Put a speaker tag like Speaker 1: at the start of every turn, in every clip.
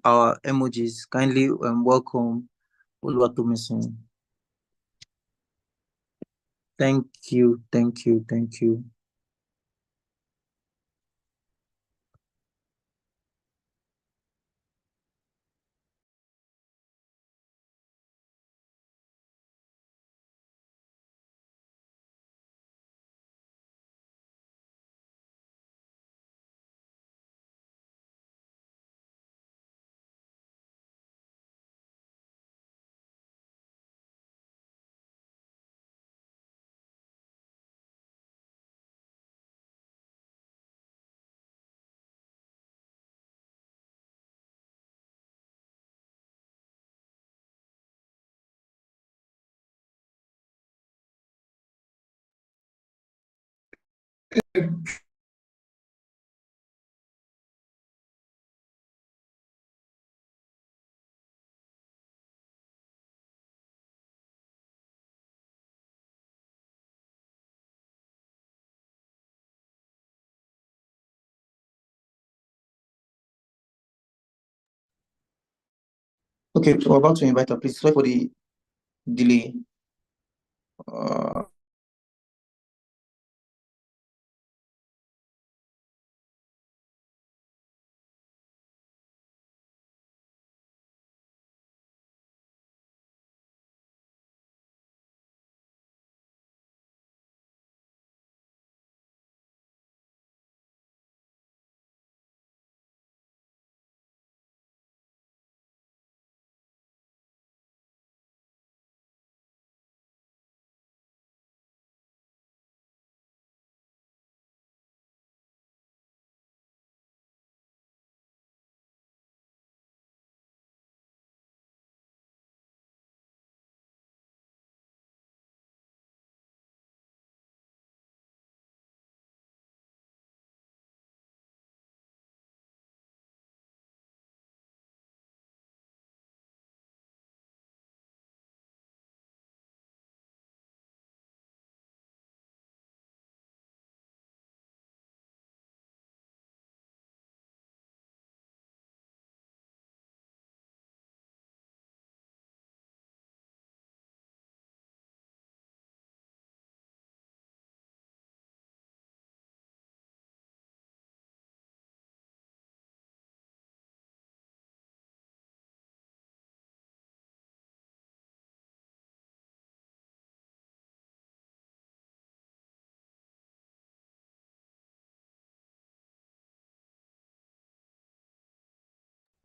Speaker 1: our emojis. Kindly welcome Oluwatomisin. Thank you, thank you, thank you. Okay, we're about to invite her. Please, sorry for the delay. Uh,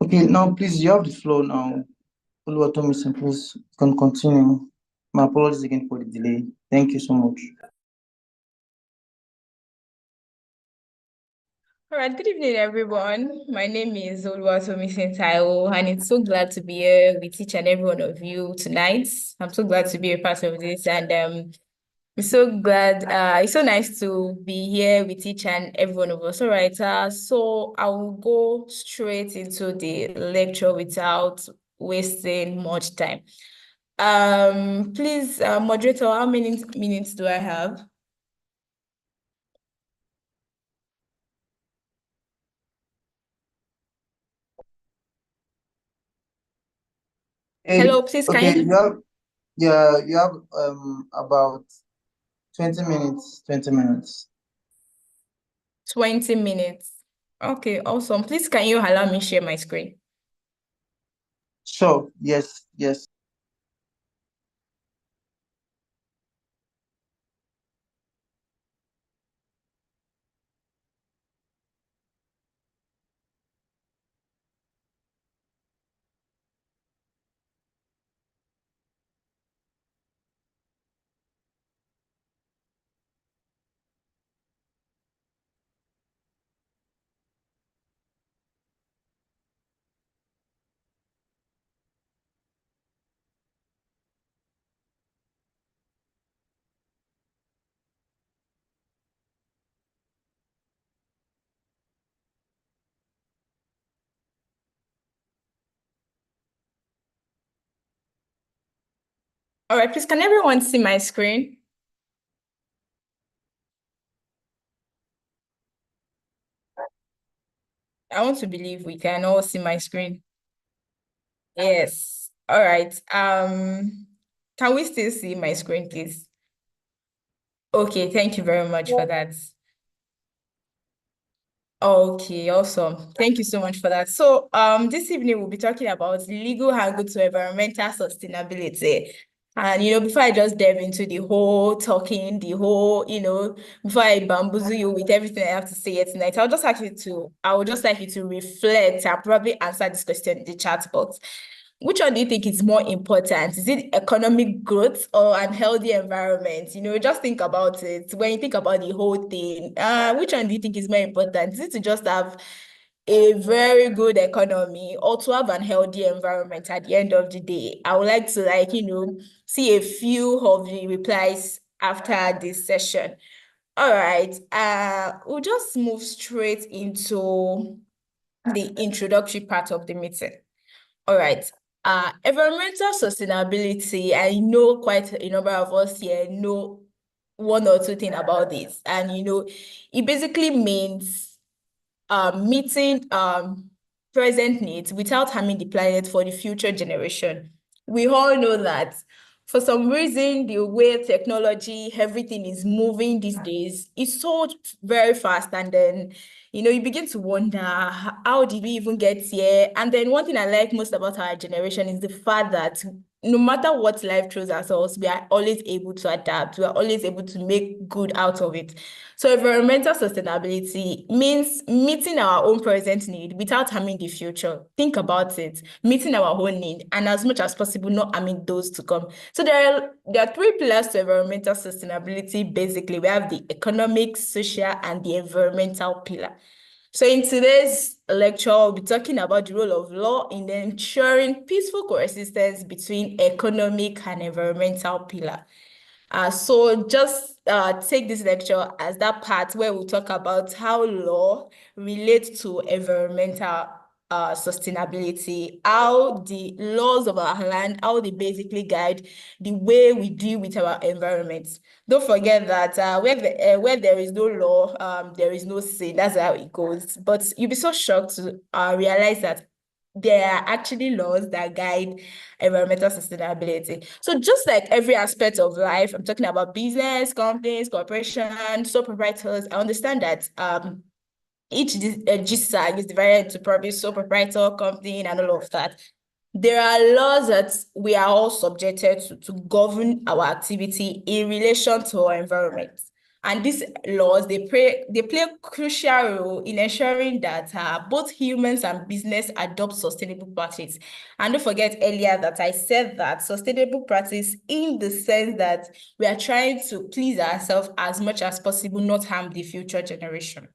Speaker 1: okay, now please, you have the floor now. Oluwatomisin, please, you can continue. My apologies again for the delay. Thank you so much.
Speaker 2: All right, good evening, everyone. My name is Oluwatomisin Taiwo, and it's so glad to be here with each and every one of you tonight. I'm so glad to be a part of this, and I'm so glad. It's so nice to be here with each and every one of us. All right, so I will go straight into the lecture without wasting much time. Please, moderator, how many minutes do I have?
Speaker 1: Hey,
Speaker 2: Hello, please, can
Speaker 1: okay,
Speaker 2: you?
Speaker 1: you have about 20 minutes, 20 minutes.
Speaker 2: 20 minutes. Okay, awesome. Please, can you allow me share my screen?
Speaker 1: Sure, yes, yes.
Speaker 2: All right, please, can everyone see my screen? I want to believe we can all see my screen. Yes. All right. Can we still see my screen, please? Okay, thank you very much for that. Okay, awesome. Thank you so much for that. So, this evening we'll be talking about legal angle to environmental sustainability. And, before I just delve into the whole talking, before I bamboozle you with everything I have to say here tonight, I would just like you to reflect and probably answer this question in the chat box. Which one do you think is more important? Is it economic growth or an healthy environment? Just think about it. When you think about the whole thing, which one do you think is more important? Is it to just have a very good economy or to have an healthy environment at the end of the day? I would like to see a few of the replies after this session. All right. We'll just move straight into the introductory part of the meeting. All right. Environmental sustainability, I know quite a number of us here know one or two things about this. And, it basically means meeting present needs without harming the planet for the future generation. We all know that for some reason, the way technology, everything is moving these days is so very fast. And then, you begin to wonder, how did we even get here? And then one thing I like most about our generation is the fact that no matter what life throws at us, we are always able to adapt. We are always able to make good out of it. So environmental sustainability means meeting our own present need without harming the future. Think about it, meeting our own need and as much as possible not harming those to come. So there are three pillars to environmental sustainability. Basically, we have the economic, social, and the environmental pillar. So in today's lecture, we'll be talking about the role of law in ensuring peaceful coexistence between economic and environmental pillar. So just take this lecture as that part where we'll talk about how law relates to environmental sustainability, how the laws of our land, how they basically guide the way we deal with our environment. Don't forget that where there is no law, there is no sin. That's how it goes. But you'll be so shocked to realize that there are actually laws that guide environmental sustainability. So just like every aspect of life, I'm talking about business, companies, corporations, sole proprietors, I understand that each GSAG is divided into probably sole proprietor, company, and all of that. There are laws that we are all subjected to govern our activity in relation to our environment. And these laws, they play a crucial role in ensuring that both humans and business adopt sustainable practice. And don't forget earlier that I said that sustainable practice in the sense that we are trying to please ourselves as much as possible, not harm the future generation.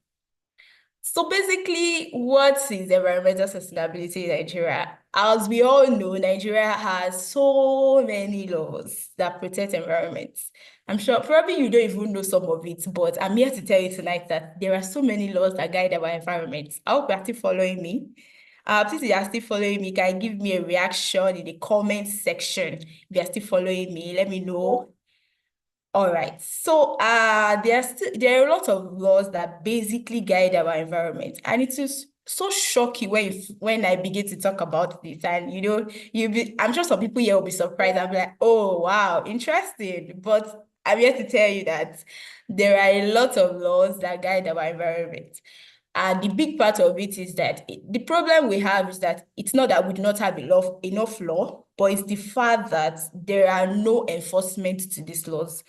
Speaker 2: So basically, what is environmental sustainability in Nigeria? As we all know, Nigeria has so many laws that protect environments. I'm sure probably you don't even know some of it, but I'm here to tell you tonight that there are so many laws that guide our environment. I hope you're still following me. Please, if you are still following me, can you give me a reaction in the comment section? If you are still following me, let me know. All right. So there are a lot of laws that basically guide our environment. And it is so shocking when I begin to talk about this. And I'm sure some people here will be surprised. I'll be like, oh wow, interesting. But I'm here to tell you that there are a lot of laws that guide our environment. And the big part of it is that the problem we have is that it's not that we do not have enough law, but it's the fact that there are no enforcement to these laws.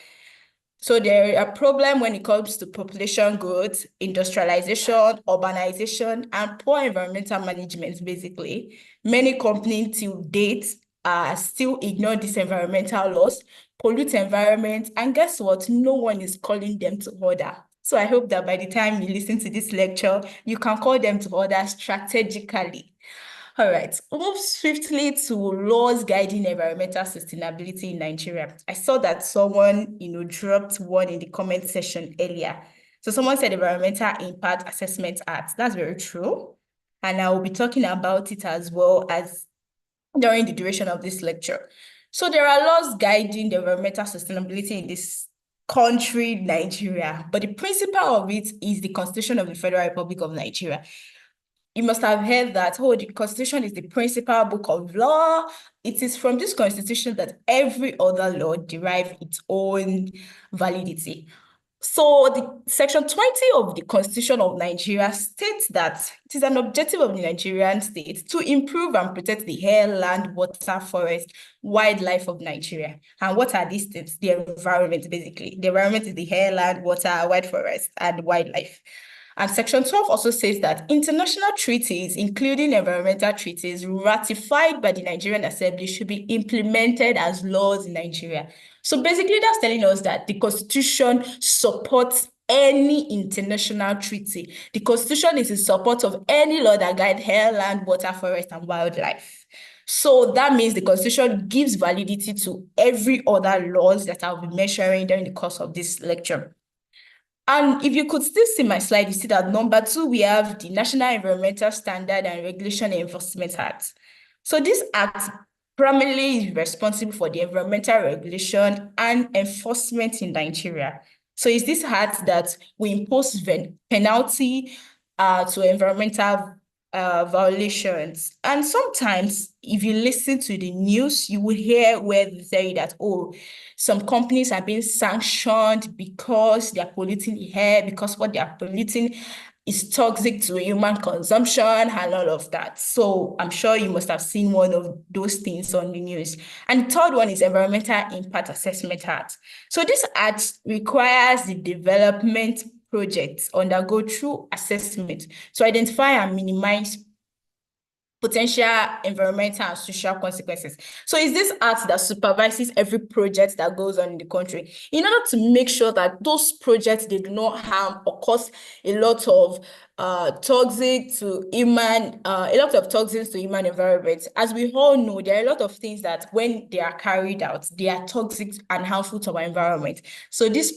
Speaker 2: So there are problems when it comes to population growth, industrialization, urbanization, and poor environmental management, basically. Many companies till date still ignore these environmental laws, pollute environment, and guess what? No one is calling them to order. So I hope that by the time you listen to this lecture, you can call them to order strategically. All right, move swiftly to laws guiding environmental sustainability in Nigeria. I saw that someone, dropped one in the comment section earlier. So someone said Environmental Impact Assessment Act. That's very true. And I will be talking about it as well as during the duration of this lecture. So there are laws guiding the environmental sustainability in this country, Nigeria, but the principle of it is the Constitution of the Federal Republic of Nigeria. you must have heard that, oh, the Constitution is the principal book of law. It is from this Constitution that every other law derives its own validity. So the Section 20 of the Constitution of Nigeria states that it is an objective of the Nigerian state to improve and protect the air, land, water, forest, wildlife of Nigeria. And what are these things? The environment, basically. The environment is the air, land, water, wild forest, and wildlife. And Section 12 also says that international treaties, including environmental treaties ratified by the Nigerian Assembly, should be implemented as laws in Nigeria. So basically, that's telling us that the Constitution supports any international treaty. The Constitution is in support of any law that guides air, land, water, forest, and wildlife. So that means the Constitution gives validity to every other laws that I'll be mentioning during the course of this lecture. And if you could still see my slide, you see that number 2, we have the National Environmental Standard and Regulation Enforcement Act. So this act primarily is responsible for the environmental regulation and enforcement in Nigeria. So it's this act that we impose penalty to environmental violations. And sometimes, if you listen to the news, you will hear where they say that, oh, some companies are being sanctioned because they are polluting the air, because what they are polluting is toxic to human consumption and all of that. So I'm sure you must have seen one of those things on the news. And the third one is Environmental Impact Assessment Act. So this act requires the development projects undergo through assessment to identify and minimize potential environmental and social consequences. So it's this act that supervises every project that goes on in the country in order to make sure that those projects, they do not harm or cause a lot of toxins to human environment. As we all know, there are a lot of things that when they are carried out, they are toxic and harmful to our environment. So these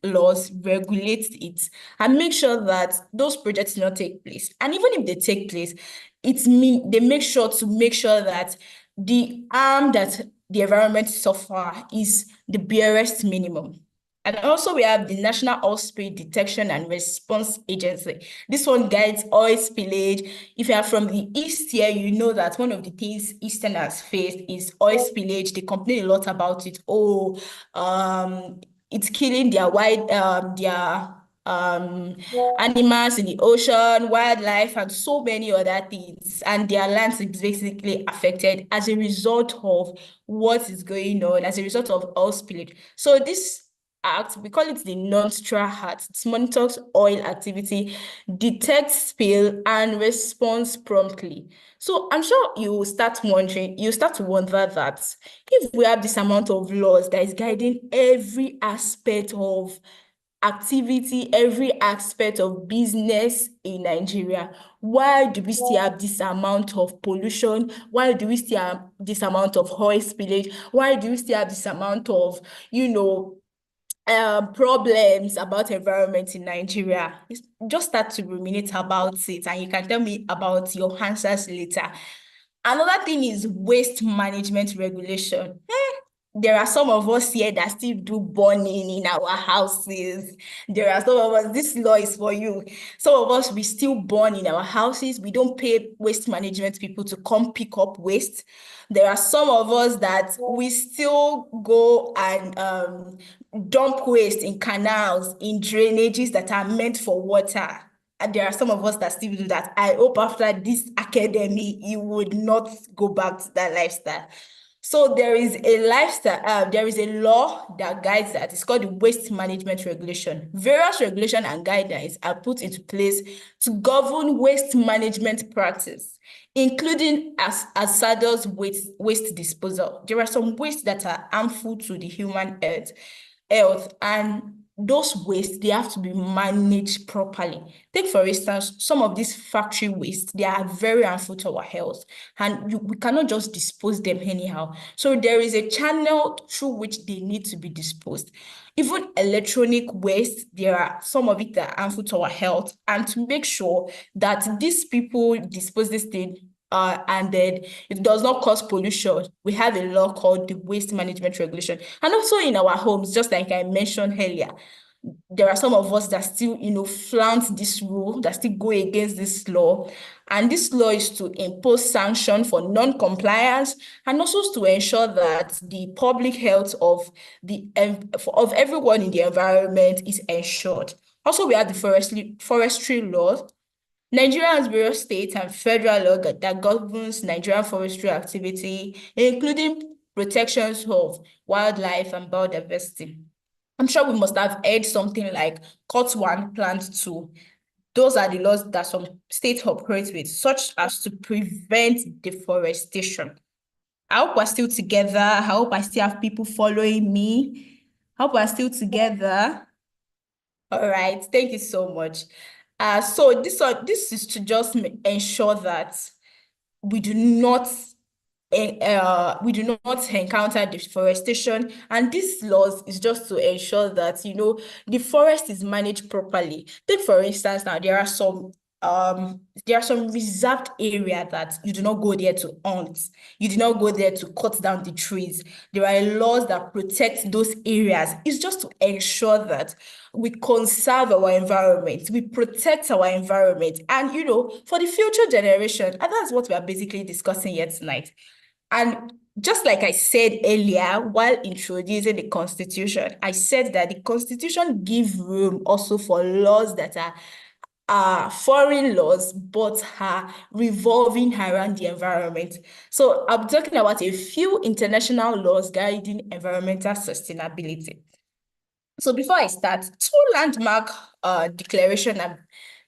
Speaker 2: laws regulate it and make sure that those projects do not take place. And even if they take place, they make sure that the harm that the environment suffer is the barest minimum. And also we have the National Oil Spill Detection and Response Agency. This one guides oil spillage. If you are from the East here, you know that one of the things Easterners face is oil spillage. They complain a lot about it. Oh, it's killing their animals in the ocean, wildlife, and so many other things. And their lands is basically affected as a result of what is going on, as a result of oil spillage. So this act, we call it the Non-Stra Act. It monitors oil activity, detects spill, and responds promptly. So I'm sure you start to wonder that if we have this amount of laws that is guiding every aspect of activity, every aspect of business in Nigeria, why do we still have this amount of pollution? Why do we still have this amount of oil spillage? Why do we still have this amount of, problems about environment in Nigeria? Just start to ruminate about it, and you can tell me about your answers later. Another thing is waste management regulation. There are some of us here that still do burning in our houses. There are some of us, this law is for you. Some of us, we still burn in our houses. We don't pay waste management people to come pick up waste. There are some of us that we still go and dump waste in canals, in drainages that are meant for water. And there are some of us that still do that. I hope after this academy, you would not go back to that lifestyle. So there is a law that guides that. It's called the Waste Management Regulation. Various regulations and guidelines are put into place to govern waste management practice, including hazardous waste disposal. There are some wastes that are harmful to the human health, and those wastes, they have to be managed properly. Take, for instance, some of these factory waste, they are very harmful to our health, and we cannot just dispose them anyhow. So there is a channel through which they need to be disposed. Even electronic waste, there are some of it that are harmful to our health, and to make sure that these people dispose this thing and then it does not cause pollution, we have a law called the Waste Management Regulation. And also in our homes, just like I mentioned earlier, there are some of us that still, flaunt this rule, that still go against this law. And this law is to impose sanction for non-compliance and also to ensure that the public health of of everyone in the environment is ensured. Also, we have the forestry law. Nigeria has various state and federal law that governs Nigerian forestry activity, including protections of wildlife and biodiversity. I'm sure we must have heard something like Cut 1, Plant 2. Those are the laws that some states operate with, such as to prevent deforestation. I hope we're still together. I hope I still have people following me. I hope we're still together. All right, thank you so much. So this is to just ensure that we do not encounter deforestation, and these laws is just to ensure that the forest is managed properly. Take for instance, now there are some reserved area that you do not go there to hunt. You do not go there to cut down the trees. There are laws that protect those areas. It's just to ensure that we conserve our environment, we protect our environment, and for the future generation. And that's what we are basically discussing here tonight. And just like I said earlier, while introducing the Constitution, I said that the Constitution gives room also for laws that are foreign laws, but are revolving around the environment. So I'm talking about a few international laws guiding environmental sustainability. So before I start, two landmark declarations have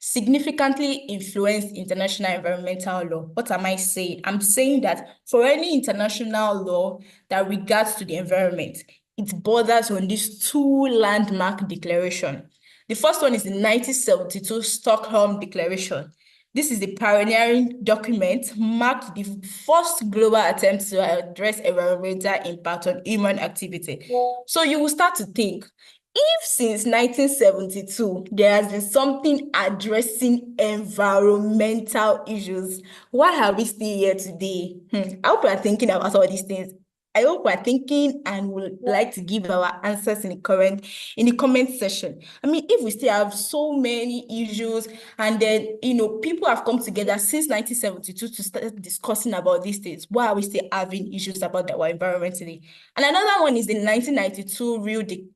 Speaker 2: significantly influenced international environmental law. What am I saying? I'm saying that for any international law that regards to the environment, it borders on these two landmark declarations. The first one is the 1972 Stockholm Declaration. This is the pioneering document, marked the first global attempt to address environmental impact on human activity. So you will start to think, if since 1972, there has been something addressing environmental issues, why are we still here today? I hope we're thinking about all these things. I hope we're thinking and would like to give our answers in the comment section. I mean, if we still have so many issues, and then people have come together since 1972 to start discussing about these things, why are we still having issues about our environment today? And another one is the 1992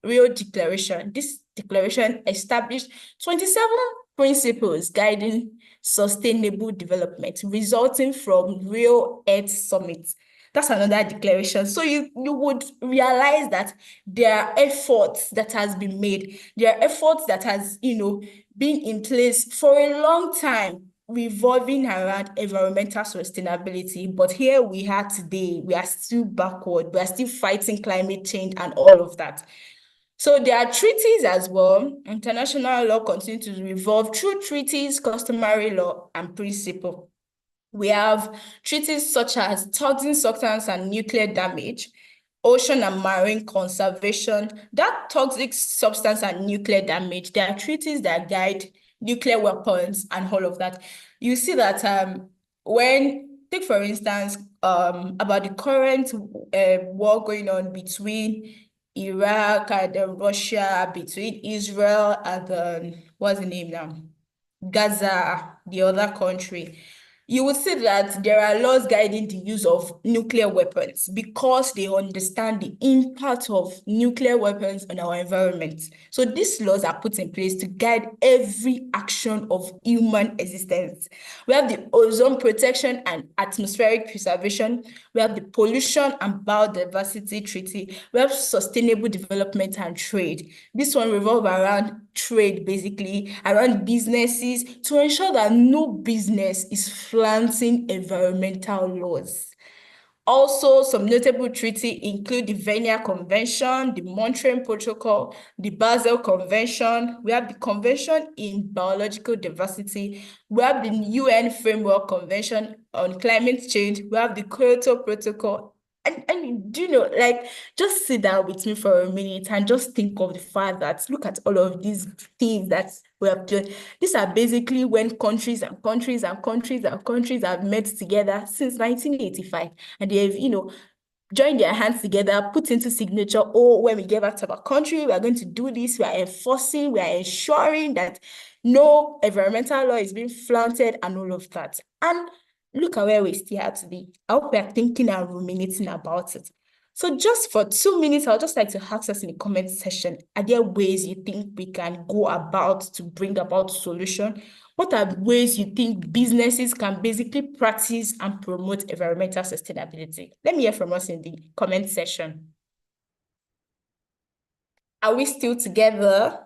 Speaker 2: Rio Declaration. This declaration established 27 principles guiding sustainable development, resulting from Rio Earth Summit. That's another declaration. So you would realize that there are efforts that has been made. There are efforts that has, been in place for a long time, revolving around environmental sustainability. But here we are today, we are still backward. We are still fighting climate change and all of that. So there are treaties as well. International law continues to revolve through treaties, customary law, and principle. We have treaties such as toxic substance and nuclear damage, ocean and marine conservation. That toxic substance and nuclear damage, there are treaties that guide nuclear weapons and all of that. You see that take for instance about the current war going on between Iraq and Russia, between Israel and what's the name now? Gaza, the other country. You will see that there are laws guiding the use of nuclear weapons because they understand the impact of nuclear weapons on our environment. So these laws are put in place to guide every action of human existence. We have the ozone protection and atmospheric preservation. We have the pollution and biodiversity treaty. We have sustainable development and trade. This one revolves around trade, basically, around businesses, to ensure that no business is flaunting environmental laws. Also, some notable treaties include the Vienna Convention, the Montreal Protocol, the Basel Convention. We have the Convention in Biological Diversity. We have the UN Framework Convention on Climate Change. We have the Kyoto Protocol. And just sit down with me for a minute and just think of the fact that look at all of these things that we have done. These are basically when countries and countries and countries and countries have met together since 1985, and they've join their hands together, put into signature, oh, when we get back to our country, we are going to do this, we are enforcing, we are ensuring that no environmental law is being flaunted and all of that. And look at where we still are today. I hope we are thinking and ruminating about it. So just for 2 minutes, I'd just like to ask us in the comment section, are there ways you think we can go about to bring about solution? What are ways you think businesses can basically practice and promote environmental sustainability? Let me hear from us in the comment section. Are we still together?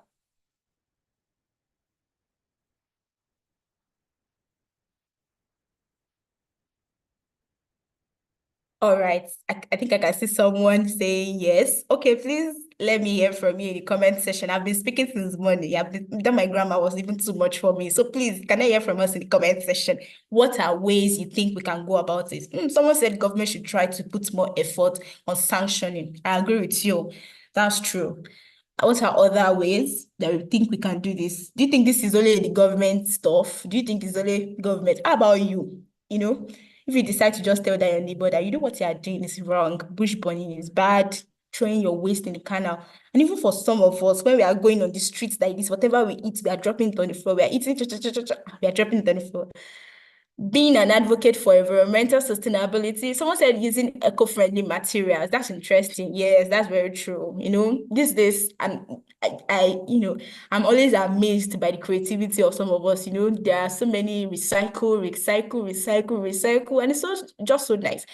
Speaker 2: All right. I think I can see someone saying yes. Okay, please let me hear from you in the comment section. I've been speaking since morning. That my grammar was even too much for me. So please, can I hear from us in the comment section? What are ways you think we can go about it? Someone said government should try to put more effort on sanctioning. I agree with you. That's true. What are other ways that we think we can do this? Do you think this is only the government stuff? Do you think it's only government? How about you? If you decide to just tell that your neighbor that you know what you are doing is wrong, bush burning is bad, throwing your waste in the canal. And even for some of us, when we are going on the streets like this, whatever we eat, we are dropping it on the floor. We are eating, we are dropping it on the floor. Being an advocate for environmental sustainability, someone said using eco-friendly materials. That's interesting. Yes, that's very true. These days, and I'm always amazed by the creativity of some of us. There are so many recycle, and it's just so nice.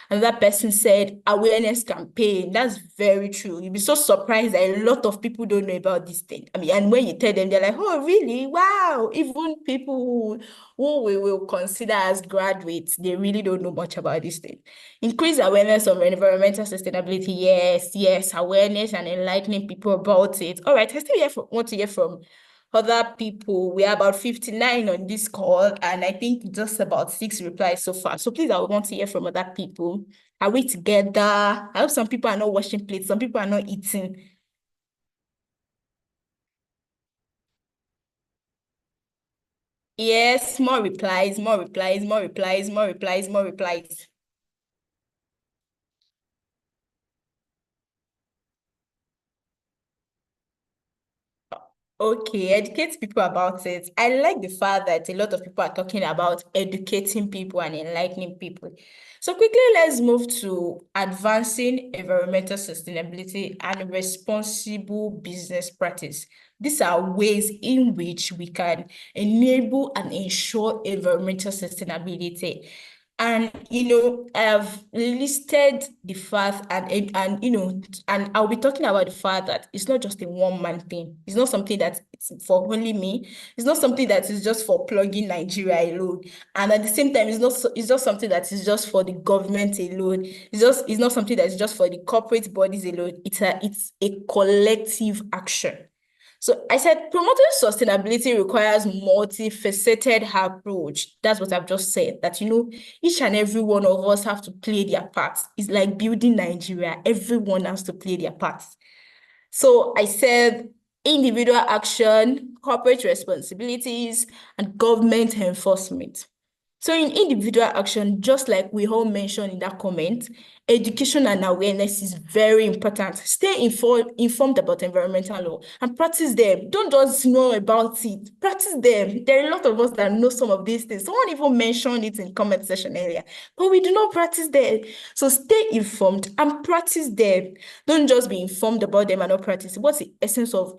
Speaker 2: Another person said awareness campaign. That's very true. You'll be so surprised that a lot of people don't know about this thing. I mean, and when you tell them, they're like, oh, really? Wow. Even people who we will consider as graduates, they really don't know much about this thing. Increase awareness of environmental sustainability. Yes, awareness and enlightening people about it. All right, I still want to hear from other people. We are about 59 on this call, and I think just about 6 replies so far. So please, I would want to hear from other people. Are we together? I hope some people are not washing plates, some people are not eating. Yes, more replies, more replies, more replies, more replies, more replies. Okay, educate people about it. I like the fact that a lot of people are talking about educating people and enlightening people. So quickly, let's move to advancing environmental sustainability and responsible business practice. These are ways in which we can enable and ensure environmental sustainability. And I've listed the fact and I'll be talking about the fact that it's not just a one-man thing. It's not something that it's for only me. It's not something that is just for plugging Nigeria alone. And at the same time, it's just something that is just for the government alone. It's not something that is just for the corporate bodies alone. It's a collective action. So I said promoting sustainability requires multifaceted approach. That's what I've just said, that each and every one of us have to play their part. It's like building Nigeria. Everyone has to play their part. So I said individual action, corporate responsibilities, and government enforcement. So in individual action, just like we all mentioned in that comment, education and awareness is very important. Stay informed about environmental law and practice them. Don't just know about it. Practice them. There are a lot of us that know some of these things. Someone even mentioned it in comment section earlier, but we do not practice them. So stay informed and practice them. Don't just be informed about them and not practice. What's the essence of,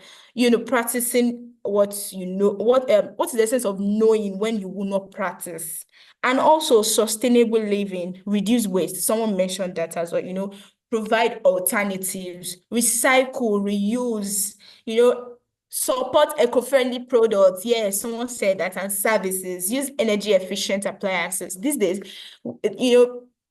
Speaker 2: practicing what you know? What's the essence of knowing when you will not practice? And also sustainable living, reduce waste. Someone mentioned that as well, provide alternatives, recycle, reuse, support eco-friendly products. Yes, someone said that, and services, use energy efficient appliances. These days,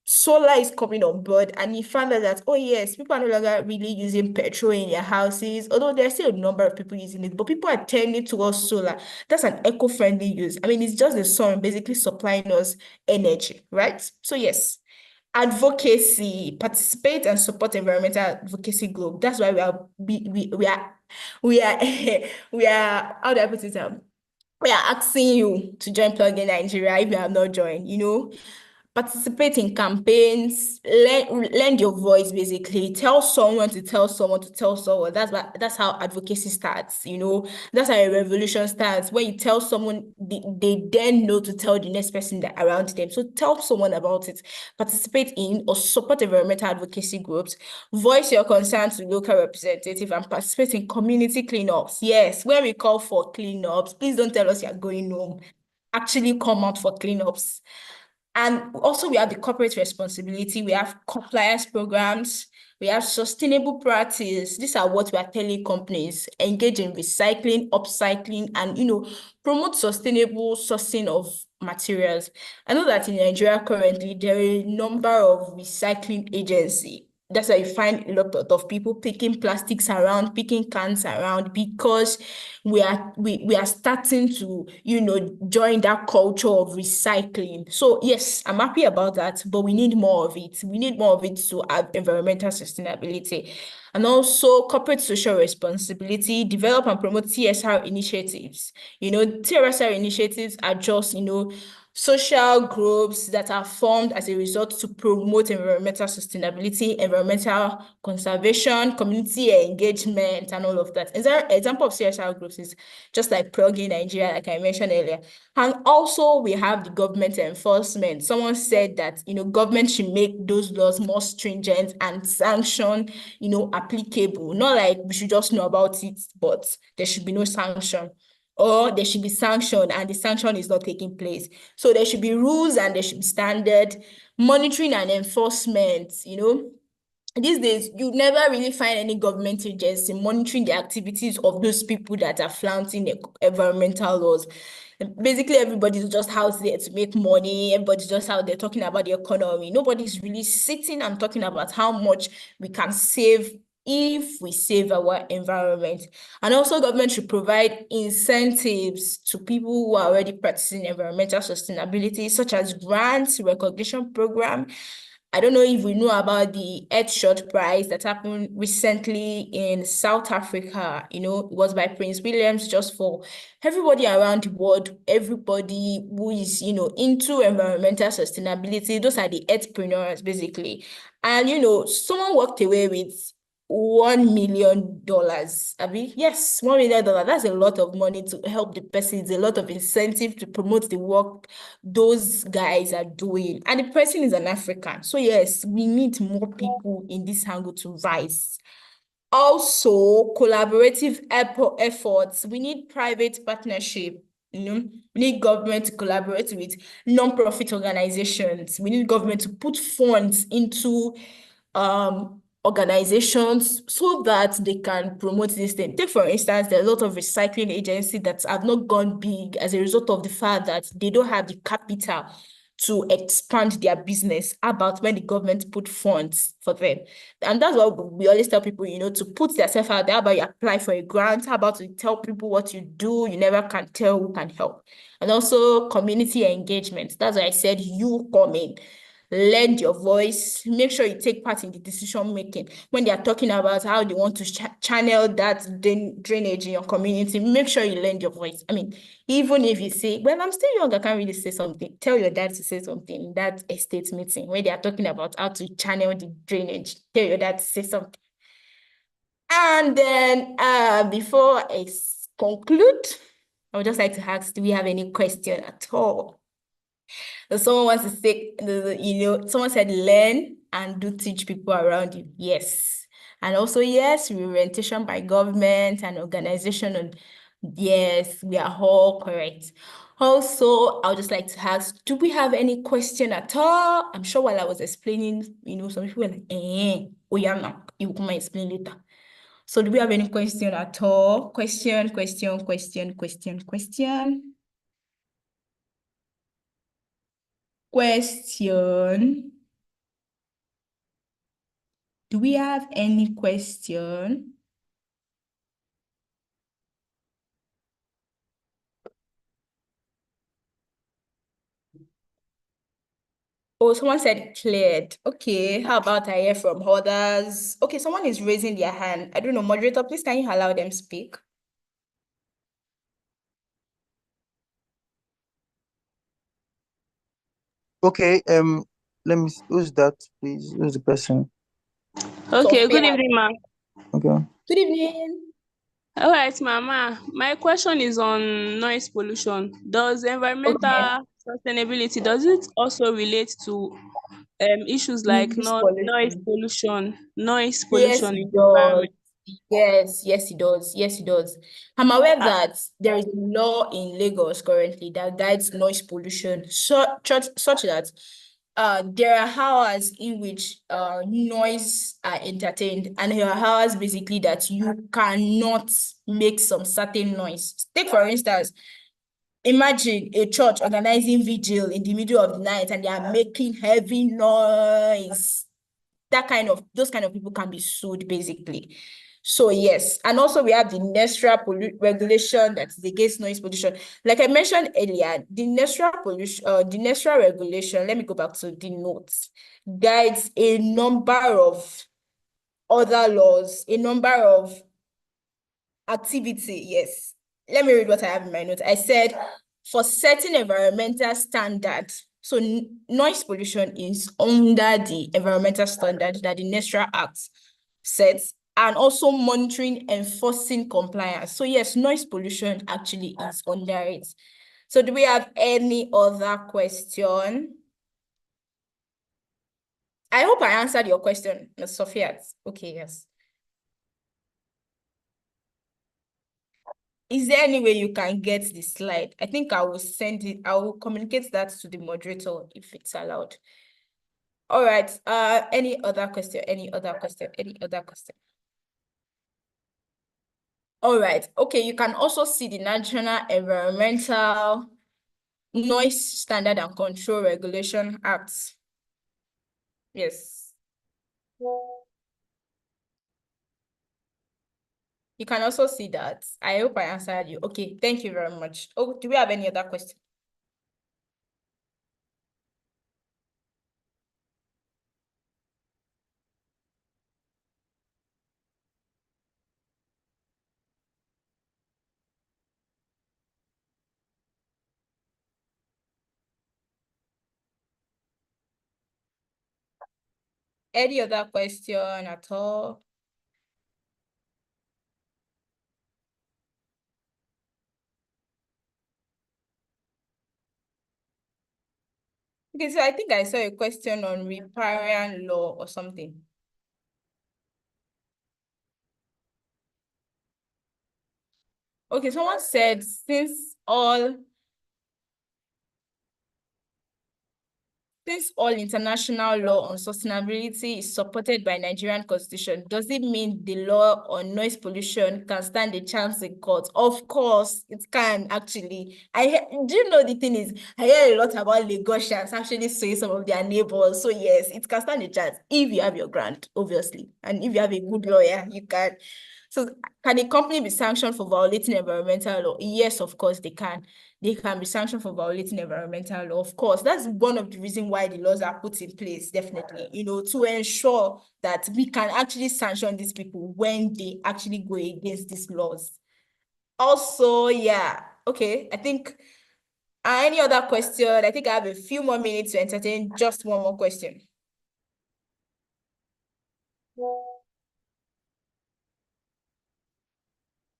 Speaker 2: solar is coming on board, and you found out that, oh yes, people are no longer really using petrol in their houses, although there's still a number of people using it, but people are turning towards solar. That's an eco-friendly use. I mean, it's just the sun basically supplying us energy, right? So yes, advocacy, participate and support environmental advocacy group. That's why we are we are how do I put it? We are asking you to join Plug in Nigeria if you have not joined, Participate in campaigns, lend your voice basically. Tell someone to tell someone to tell someone. That's how advocacy starts, you know. That's how a revolution starts. When you tell someone, they then know to tell the next person that around them. So tell someone about it. Participate in or support environmental advocacy groups. Voice your concerns to local representative and participate in community cleanups. Yes, when we call for cleanups, please don't tell us you're going home. Actually come out for cleanups. And also we have the corporate responsibility, we have compliance programs, we have sustainable practice. These are what we are telling companies: engage in recycling, upcycling, and promote sustainable sourcing of materials. I know that in Nigeria currently there are a number of recycling agencies. That's why you find a lot of people picking plastics around, picking cans around, because we are starting to, join that culture of recycling. So yes, I'm happy about that, but we need more of it. We need more of it to have environmental sustainability. And also corporate social responsibility, develop and promote TSR initiatives. TSR initiatives are just, social groups that are formed as a result to promote environmental sustainability, environmental conservation, community engagement, and all of that. Example of CSR groups is just like Plug in Nigeria, like I mentioned earlier. And also we have the government enforcement. Someone said that, government should make those laws more stringent and sanction, applicable. Not like we should just know about it, but there should be no sanction. Or there should be sanction and the sanction is not taking place. So there should be rules and there should be standard monitoring and enforcement. These days, you never really find any government agency monitoring the activities of those people that are flouting the environmental laws. Basically, everybody's just out there to make money. Everybody's just out there talking about the economy. Nobody's really sitting and talking about how much we can save if we save our environment. And also, government should provide incentives to people who are already practicing environmental sustainability, such as grants, recognition program. I don't know if we know about the Earthshot Prize that happened recently in South Africa. It was by Prince Williams, just for everybody around the world, everybody who is, into environmental sustainability. Those are the entrepreneurs, basically. And, someone walked away with $1 million. I mean, yes, $1 million. That's a lot of money to help the person. It's a lot of incentive to promote the work those guys are doing. And the person is an African. So yes, we need more people in this angle to rise. Also, collaborative efforts. We need private partnership. We need government to collaborate with non-profit organizations. We need government to put funds into organizations so that they can promote this thing. Take, for instance, there are a lot of recycling agencies that have not gone big as a result of the fact that they don't have the capital to expand their business. About when the government put funds for them. And that's what we always tell people, to put yourself out there. How about you apply for a grant? How about you tell people what you do? You never can tell who can help. And also community engagement. That's why I said you come in. Lend your voice, make sure you take part in the decision making. When they are talking about how they want to channel that drainage in your community, make sure you lend your voice. I mean, even if you say, well, I'm still young, I can't really say something, tell your dad to say something in that estate meeting when they are talking about how to channel the drainage, tell your dad to say something. And then before I conclude, I would just like to ask, do we have any question at all? So someone wants to say, someone said learn and do teach people around you. Yes. And also, yes, reorientation by government and organization. And yes, we are all correct. Also, I would just like to ask, do we have any question at all? I'm sure while I was explaining, some people were like, oh yeah, no, you will come and explain later. So do we have any question at all? Question. Question. Do we have any question? Oh, someone said cleared. Okay, how about I hear from others? Okay, someone is raising their hand. I don't know, moderator, please can you allow them speak?
Speaker 1: Okay, let me who's that, please? Who's the person?
Speaker 3: Okay, good
Speaker 2: Sophia.
Speaker 3: evening, ma.
Speaker 1: Okay.
Speaker 2: Good evening.
Speaker 3: All right, mama. My question is on noise pollution. Does
Speaker 2: Okay.
Speaker 3: environmental sustainability does it also relate to issues like
Speaker 2: Noise
Speaker 3: noise
Speaker 2: pollution.
Speaker 3: pollution, noise
Speaker 2: Yes,
Speaker 3: pollution
Speaker 2: it
Speaker 3: in the
Speaker 2: does.
Speaker 3: environment?
Speaker 2: Yes, it does. Yes, it does. I'm aware that there is a law in Lagos currently that guides noise pollution, such that there are hours in which noise are entertained, and there are hours basically that you cannot make some certain noise. Take for instance, imagine a church organizing vigil in the middle of the night and they are making heavy noise. Those kind of people can be sued basically. So yes, and also we have the regulation that is against noise pollution. Like I mentioned earlier, the NESRA regulation, let me go back to the notes, guides a number of other laws, a number of activity. Yes. Let me read what I have in my notes. I said, for certain environmental standards, so noise pollution is under the environmental standard that the NESRA Act sets, and also monitoring, enforcing compliance. So yes, noise pollution actually is under it. So do we have any other question? I hope I answered your question, Ms. Sophia. Okay, yes. Is there any way you can get the slide? I think I will send it. I will communicate that to the moderator if it's allowed. All right. Any other question? Any other question? Any other question? All right. Okay. You can also see the National Environmental Noise Standard and Control Regulation Act. Yes. You can also see that. I hope I answered you. Okay. Thank you very much. Oh, do we have any other question? Any other question at all? Okay, so I think I saw a question on riparian law or something. Okay, someone said since all international law on sustainability is supported by Nigerian constitution, does it mean the law on noise pollution can stand a chance in court? Of course, it can actually. Do you know the thing is, I hear a lot about Lagosians actually suing some of their neighbors. So yes, it can stand a chance if you have your grant, obviously. And if you have a good lawyer, you can. So can a company be sanctioned for violating environmental law? Yes, of course they can. They can be sanctioned for violating environmental law. Of course, that's one of the reasons why the laws are put in place, definitely, to ensure that we can actually sanction these people when they actually go against these laws. Also, yeah, okay, I think, any other question? I think I have a few more minutes to entertain just one more question.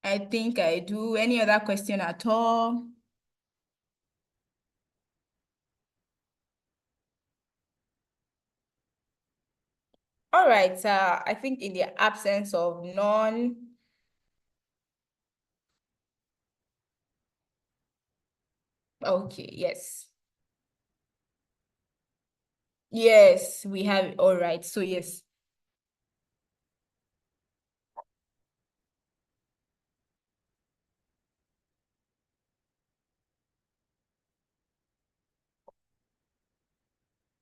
Speaker 2: I think I do. Any other question at all? All right, I think in the absence of none, okay, yes. Yes, we have it. All right, so yes.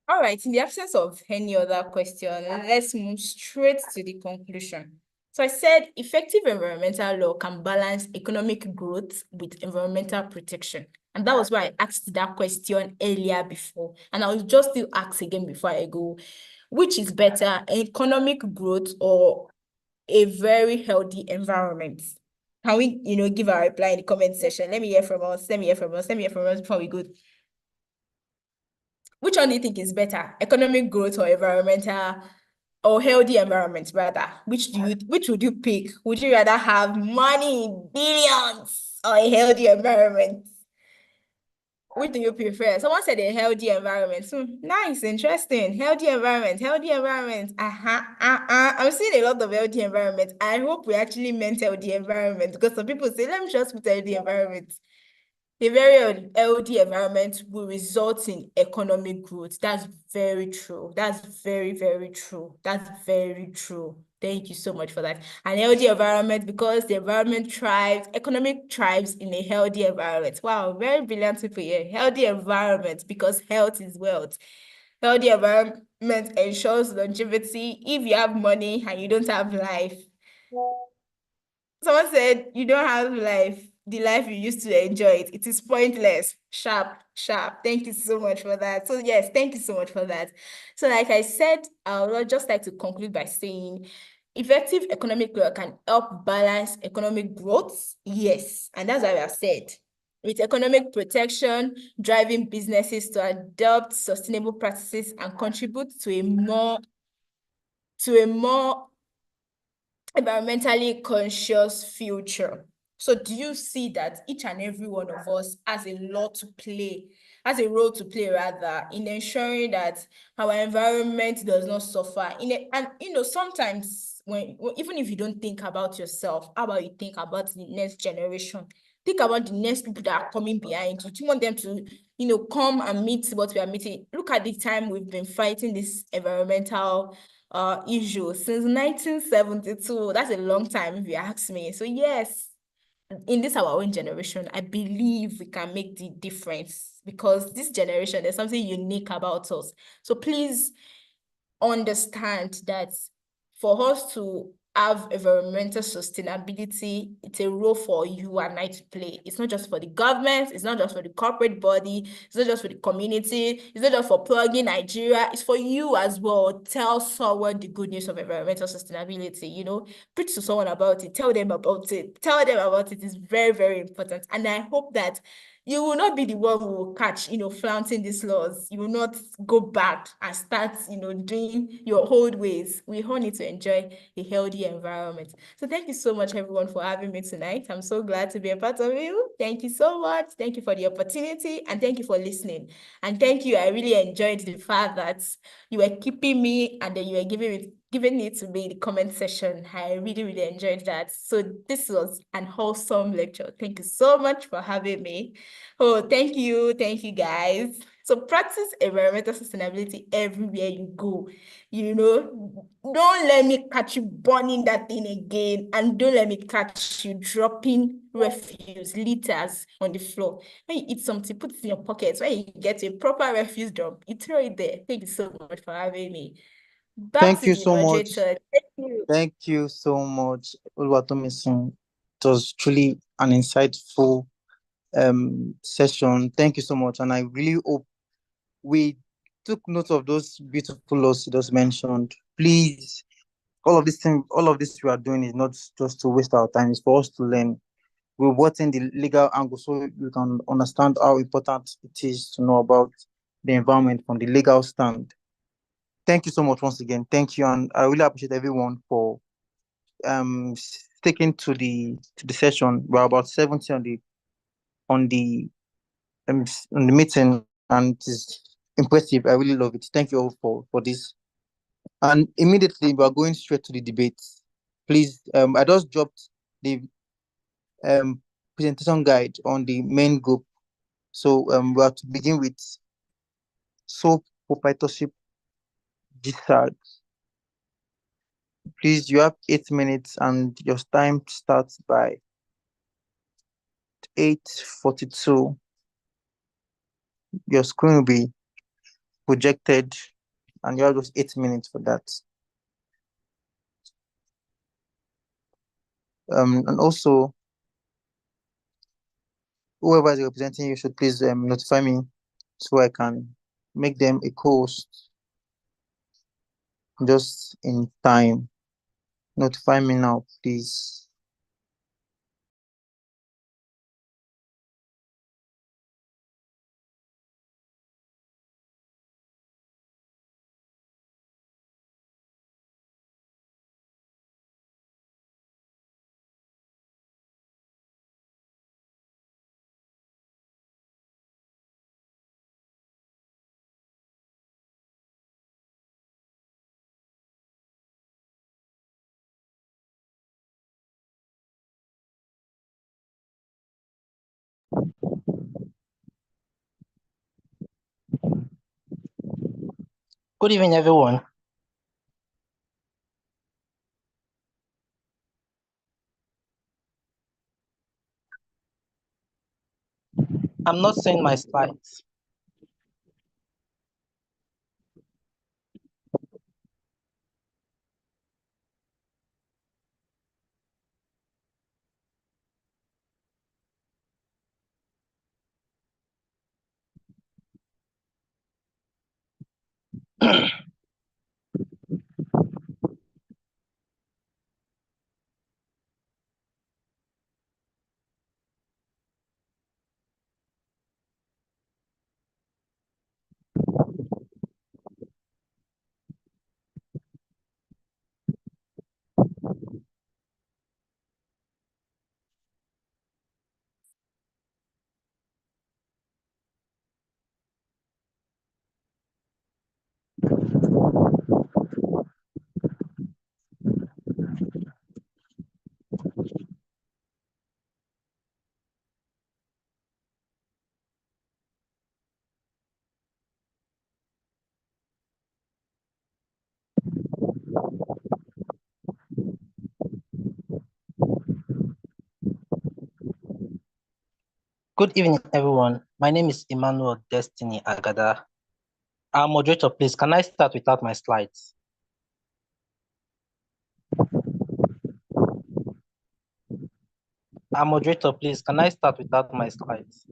Speaker 2: All right, in the absence of any other question, let's move straight to the conclusion. So I said effective environmental law can balance economic growth with environmental protection. And that was why I asked that question earlier before. And I will just still ask again before I go, which is better, economic growth or a very healthy environment? Can we, give our reply in the comment section? Let me hear from us. Let me hear from us. Let me hear from us before we go. Which one do you think is better? Economic growth or environmental or healthy environment rather? Which would you pick? Would you rather have money in billions or a healthy environment? Which do you prefer? Someone said a healthy environment. Nice, interesting. Healthy environment, healthy environment. I'm seeing a lot of healthy environment. I hope we actually meant healthy environment because some people say, let me just put healthy environment. A very healthy environment will result in economic growth. That's very true. That's very, very true. That's very true. Thank you so much for that. An healthy environment because the environment thrives, economic thrives in a healthy environment. Wow, very brilliant people here. Healthy environment because health is wealth. Healthy environment ensures longevity. If you have money and you don't have life, someone said you don't have life, the life you used to enjoy it. It is pointless. Sharp, sharp. Thank you so much for that. So yes, thank you so much for that. So like I said, I would just like to conclude by saying effective economic growth can help balance economic growth. Yes, and that's what I have said. With economic protection, driving businesses to adopt sustainable practices and contribute to a more environmentally conscious future. So do you see that each and every one of us has a lot to play, has a role to play rather, in ensuring that our environment does not suffer? And sometimes even if you don't think about yourself, how about you think about the next generation? Think about the next people that are coming behind you. Do you want them to, come and meet what we are meeting? Look at the time we've been fighting this environmental issue since 1972. That's a long time if you ask me. So yes, in this our own generation, I believe we can make the difference because this generation, there's something unique about us. So please understand that for us to have environmental sustainability, it's a role for you and I to play. It's not just for the government, it's not just for the corporate body, it's not just for the community, it's not just for plugging Nigeria, it's for you as well. Tell someone the good news of environmental sustainability, preach to someone about it, tell them about it. It's very, very important. And I hope that you will not be the one who will catch, flaunting these laws. You will not go back and start, doing your old ways. We all need to enjoy a healthy environment. So thank you so much, everyone, for having me tonight. I'm so glad to be a part of you. Thank you so much. Thank you for the opportunity and thank you for listening. And thank you. I really enjoyed the fact that you were keeping me and then you were giving it to me in the comment section. I really, really enjoyed that. So this was an wholesome lecture. Thank you so much for having me. Oh, thank you. Thank you, guys. So practice environmental sustainability everywhere you go. Don't let me catch you burning that thing again. And don't let me catch you dropping refuse litters on the floor. When you eat something, put it in your pocket. When you get a proper refuse dump, you throw it there. Thank you so much for having me. Back
Speaker 1: Thank
Speaker 2: to
Speaker 1: you
Speaker 2: the
Speaker 1: so much.
Speaker 2: moderator. Thank you.
Speaker 1: Thank you so much, Oluwatomisin. It was truly an insightful session. Thank you so much. And I really hope we took note of those beautiful laws you just mentioned. Please, all of this we are doing is not just to waste our time, it's for us to learn. We're watching the legal angle so you can understand how important it is to know about the environment from the legal stand. Thank you so much once again. Thank you, and I really appreciate everyone for sticking to the session. We're about 70 on the on the meeting, and it is impressive. I really love it. Thank you all for this. And immediately we are going straight to the debate. Please, I just dropped the presentation guide on the main group. So we are to begin with sole proprietorship discharge. Please, you have 8 minutes and your time starts by 8:42. Your screen will be projected and you have just 8 minutes for that. And also, whoever is representing you should please notify me so I can make them a co-host just in time. Notify me now, please.
Speaker 4: Good evening, everyone. I'm not seeing my slides. Good evening, everyone. My name is Emmanuel Destiny Agada. Our moderator, please, can I start without my slides? Our moderator, please, can I start without my slides?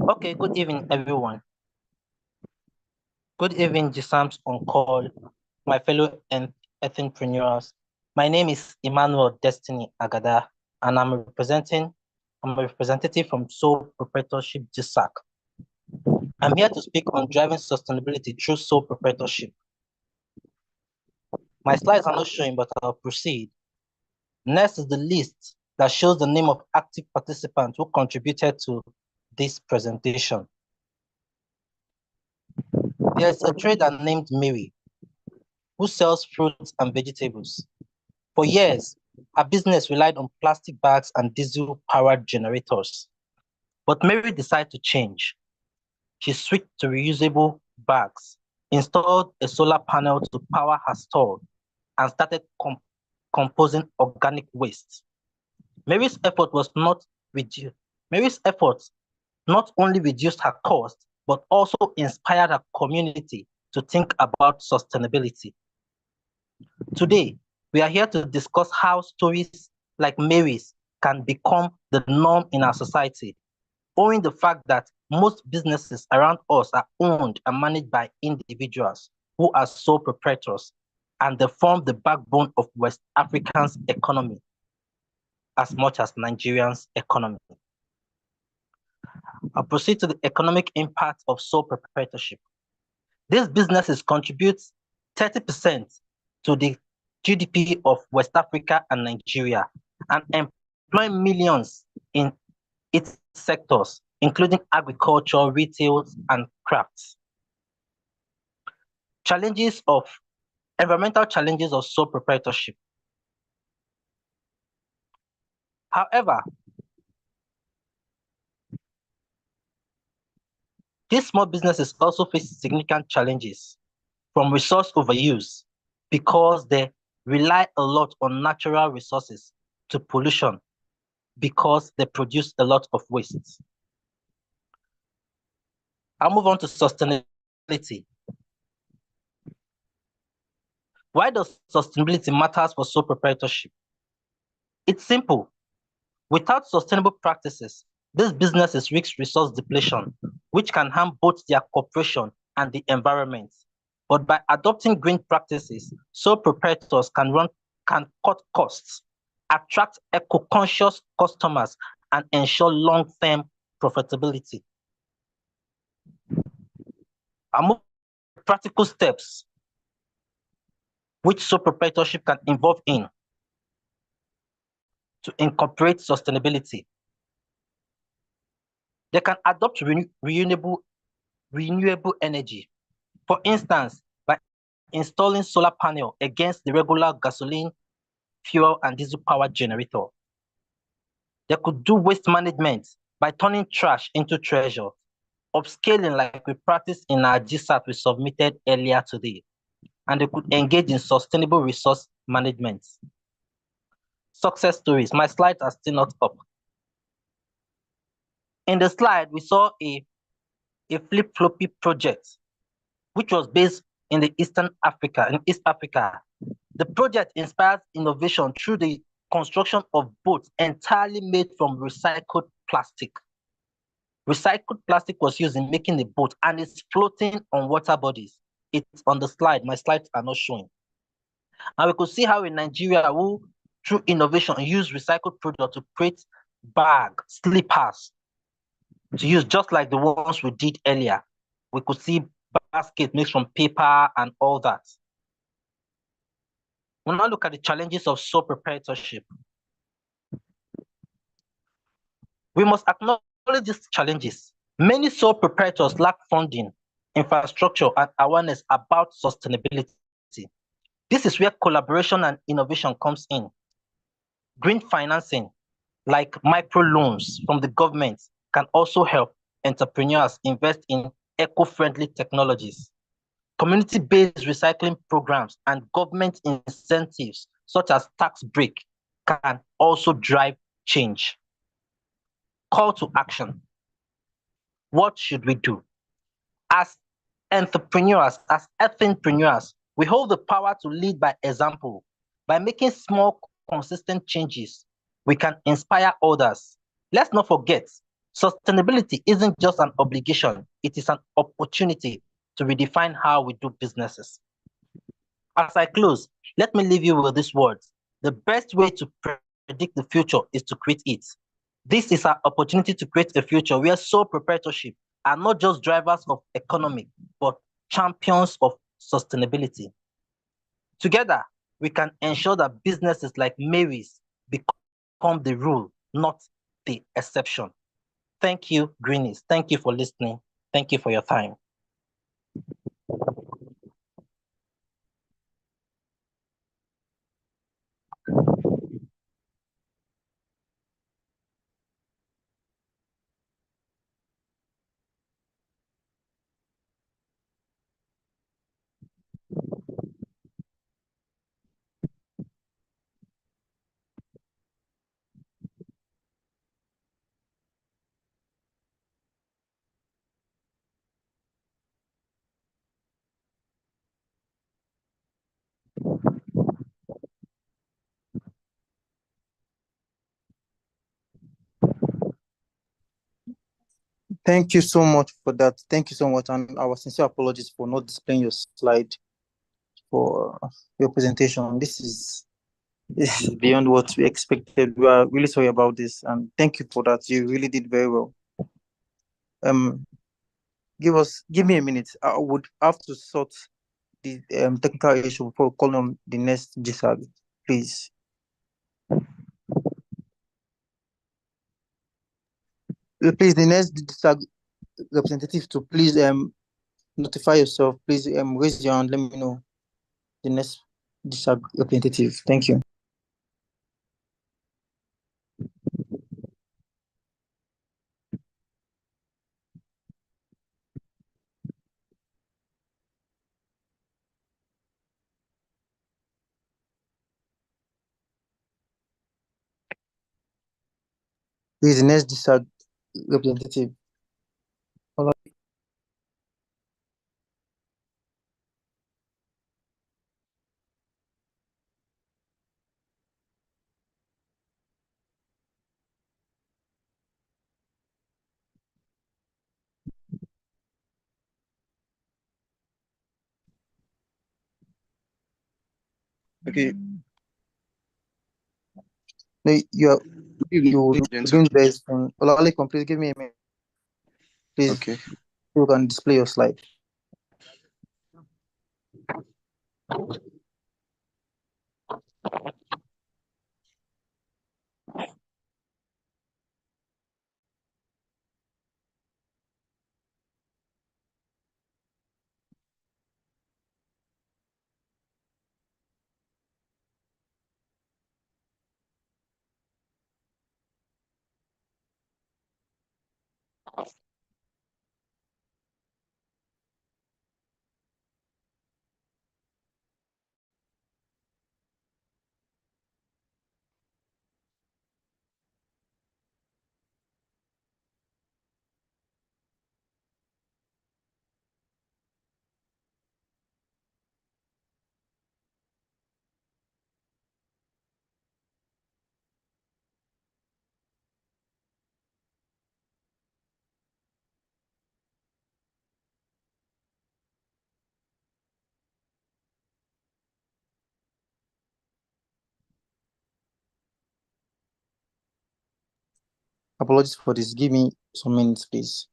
Speaker 4: Okay, good evening, everyone. Good evening, GSAMS on call, my fellow entrepreneurs. My name is Emmanuel Destiny Agada, and I'm a representative from Sole Proprietorship GSAC. I'm here to speak on driving sustainability through sole proprietorship. My slides are not showing, but I'll proceed. Next is the list that shows the name of active participants who contributed to this presentation. There's a trader named Mary who sells fruits and vegetables. For years, her business relied on plastic bags and diesel-powered generators. But Mary decided to change. She switched to reusable bags, installed a solar panel to power her store, and started composing organic waste. Mary's effort was not reduced. Mary's efforts not only reduced her cost, but also inspired her community to think about sustainability. Today, we are here to discuss how stories like Mary's can become the norm in our society, owing the fact that most businesses around us are owned and managed by individuals who are sole proprietors, and they form the backbone of West Africa's economy as much as Nigerians' economy. I'll proceed to the economic impact of sole proprietorship. These businesses contribute 30% to the GDP of West Africa and Nigeria and employ millions in its sectors, including agriculture, retail, and crafts. Environmental challenges of sole proprietorship. However, these small businesses also face significant challenges from resource overuse because they rely a lot on natural resources to pollution because they produce a lot of waste. I'll move on to sustainability. Why does sustainability matter for sole proprietorship? It's simple. Without sustainable practices, these businesses risk resource depletion, which can harm both their corporation and the environment. But by adopting green practices, sole proprietors can cut costs, attract eco-conscious customers, and ensure long-term profitability. Among practical steps which sole proprietorship can involve in to incorporate sustainability. They can adopt renewable energy. For instance, by installing solar panel against the regular gasoline, fuel, and diesel power generator. They could do waste management by turning trash into treasure, upscaling like we practiced in our GSAT we submitted earlier today. And they could engage in sustainable resource management. Success stories. My slides are still not up. In the slide, we saw a flip-floppy project, which was based in East Africa. The project inspires innovation through the construction of boats entirely made from recycled plastic. Recycled plastic was used in making the boat and it's floating on water bodies. It's on the slide. My slides are not showing. And we could see how in Nigeria, who through innovation use recycled product to create bags, slippers, to use just like the ones we did earlier. We could see basket made from paper and all that. We'll now look at the challenges of sole proprietorship. We must acknowledge these challenges. Many sole proprietors lack funding, infrastructure, and awareness about sustainability. This is where collaboration and innovation comes in. Green financing, like microloans from the government, can also help entrepreneurs invest in eco-friendly technologies. Community-based recycling programs and government incentives, such as tax break, can also drive change. Call to action. What should we do? As entrepreneurs, as entrepreneurs, we hold the power to lead by example. By making small, consistent changes, we can inspire others. Let's not forget, sustainability isn't just an obligation, it is an opportunity to redefine how we do businesses. As I close, let me leave you with these words. The best way to predict the future is to create it. This is our opportunity to create a future where sole proprietorship are not just drivers of economy, but champions of sustainability. Together, we can ensure that businesses like Mary's become the rule, not the exception. Thank you, Greenies. Thank you for listening. Thank you for your time.
Speaker 1: Thank you so much for that. Thank you so much, and our sincere apologies for not displaying your slide for your presentation. This is beyond what we expected. We are really sorry about this, and thank you for that. You really did very well. Um, give me a minute. I would have to sort the technical issue before calling on the next GSAG, please. Please, the next GSAG representative to please notify yourself. Please raise your hand. Let me know the next GSAG representative. Thank you. Please, the next GSAG representative. Okay. No, you're doing the best. Olalekan, please give me a minute. Please,
Speaker 5: Okay.
Speaker 1: you can display your slide. Apologies for this. Give me some minutes, please.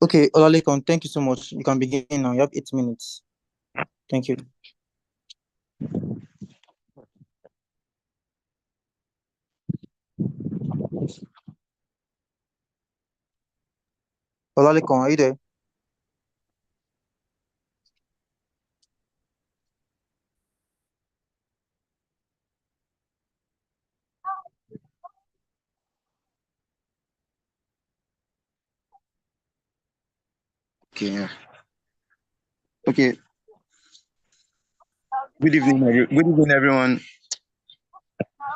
Speaker 1: Okay, Olalekan, thank you so much. You can begin now. You have 8 minutes. Thank you. Olalekan, are you there?
Speaker 5: Okay, yeah. Okay. Good evening, everyone.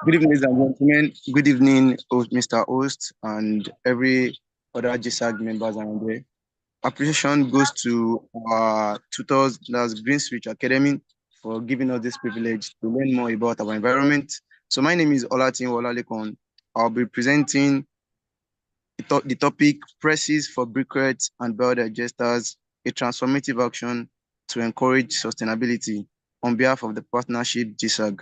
Speaker 5: Good evening, ladies and gentlemen. Good evening, Mr. Host, and every other GSAG members around there. Appreciation goes to our tutors, that's Greenswitch Academy, for giving us this privilege to learn more about our environment. So my name is Olatin Walalekon. I'll be presenting the topic Presses for Briquettes and Biodigesters, a transformative action to encourage sustainability on behalf of the partnership GSAG.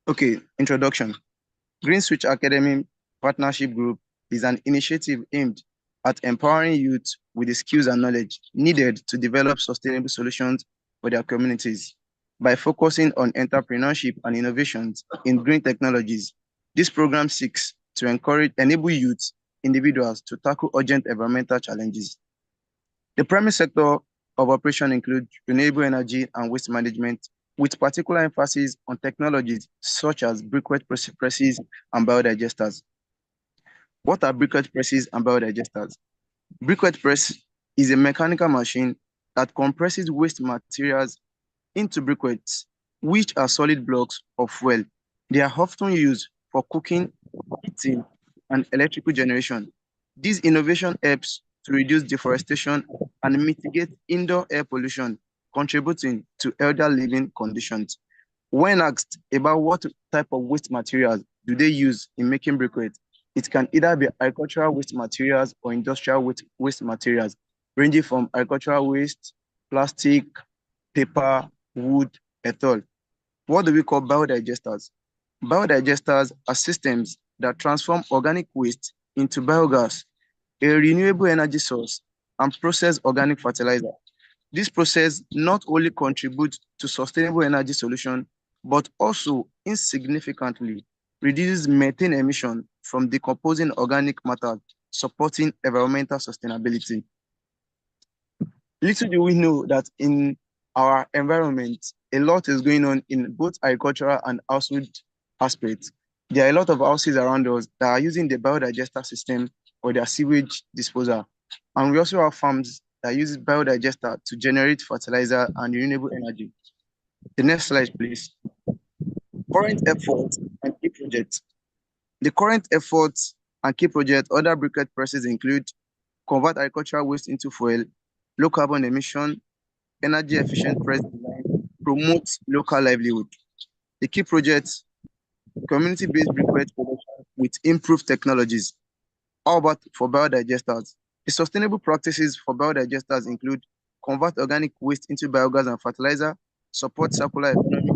Speaker 5: Okay, introduction. Greenswitch Academy Partnership Group is an initiative aimed at empowering youth with the skills and knowledge needed to develop sustainable solutions for their communities. By focusing on entrepreneurship and innovations in green technologies, this program seeks to enable youth individuals to tackle urgent environmental challenges. The primary sector of operation includes renewable energy and waste management, with particular emphasis on technologies such as briquette presses and biodigesters. What are briquette presses and biodigesters? Briquette press is a mechanical machine that compresses waste materials into briquettes, which are solid blocks of fuel. They are often used for cooking, heating, and electrical generation. This innovation helps to reduce deforestation and mitigate indoor air pollution, contributing to healthier living conditions. When asked about what type of waste materials do they use in making briquettes, it can either be agricultural waste materials or industrial waste materials, ranging from agricultural waste, plastic, paper, wood, ethanol. What do we call biodigesters? Biodigesters are systems that transform organic waste into biogas, a renewable energy source, and process organic fertilizer. This process not only contributes to sustainable energy solution, but also insignificantly reduces methane emission from decomposing organic matter, supporting environmental sustainability. Little do we know that in our environment, a lot is going on in both agricultural and household aspects. There are a lot of houses around us that are using the biodigester system for their sewage disposal. And we also have farms that use biodigester to generate fertilizer and renewable energy. The next slide, please. Current efforts and key projects. The current efforts and key projects, other briquette presses include convert agricultural waste into fuel, low carbon emission, energy efficient press design, promote local livelihood. The key projects, community-based briquette production with improved technologies. How about for biodigesters? The sustainable practices for biodigesters include convert organic waste into biogas and fertilizer, support circular economy,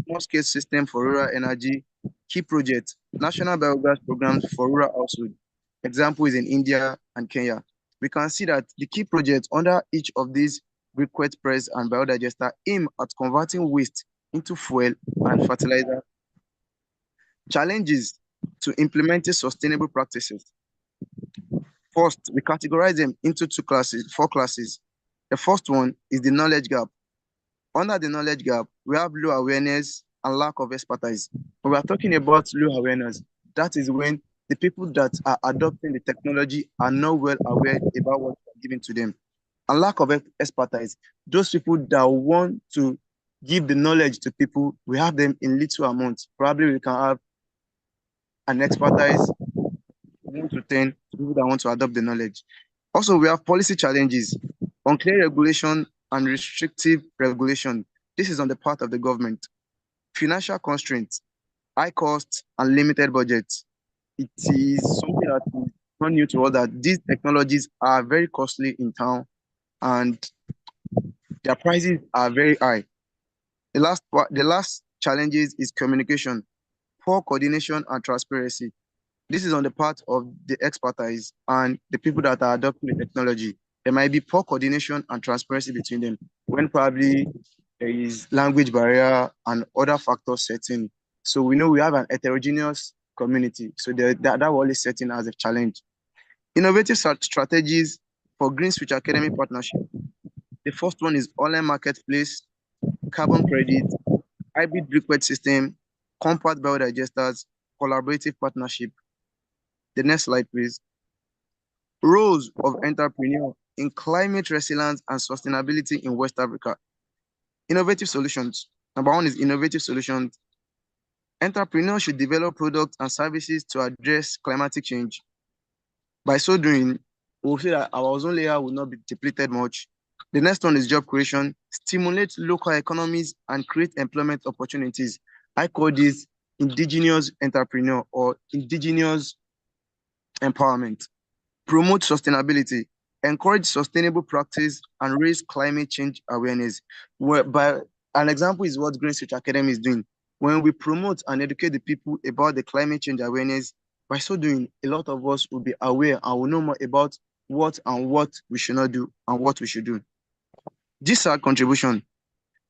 Speaker 5: small-scale system for rural energy, key projects, national biogas programs for rural household. Example is in India and Kenya. We can see that the key projects under each of these briquette press and biodigester aim at converting waste into fuel and fertilizer. Challenges to implementing sustainable practices. First, we categorize them into four classes. The first one is the knowledge gap. Under the knowledge gap, we have low awareness and lack of expertise. When we are talking about low awareness, that is when the people that are adopting the technology are not well aware about what is given to them. And lack of expertise, those people that want to give the knowledge to people, we have them in little amounts. Probably we can have an expertise 1 to 10 people that want to adopt the knowledge. Also, we have policy challenges, unclear regulation and restrictive regulation. This is on the part of the government. Financial constraints, high costs and limited budgets. It is something that is not new to us that these technologies are very costly in town and their prices are very high. The last challenges is communication. poor coordination and transparency. This is on the part of the expertise and the people that are adopting the technology. There might be poor coordination and transparency between them when probably there is language barrier and other factors setting. So we know we have an heterogeneous community. So that will always set in as a challenge. Innovative strategies for Green Switch Academy partnership. The first one is online marketplace, carbon credit, hybrid briquette system, compact biodigesters, collaborative partnership. The next slide, please. Roles of entrepreneur in climate resilience and sustainability in West Africa. Innovative solutions. Number one is innovative solutions. Entrepreneurs should develop products and services to address climatic change. By so doing, we'll see that our ozone layer will not be depleted much. The next one is job creation, stimulate local economies and create employment opportunities. I call this indigenous entrepreneur or indigenous empowerment. Promote sustainability, encourage sustainable practice and raise climate change awareness. By an example is what Green Switch Academy is doing. When we promote and educate the people about the climate change awareness, by so doing, a lot of us will be aware and will know more about what we should not do and what we should do. GSAC contribution,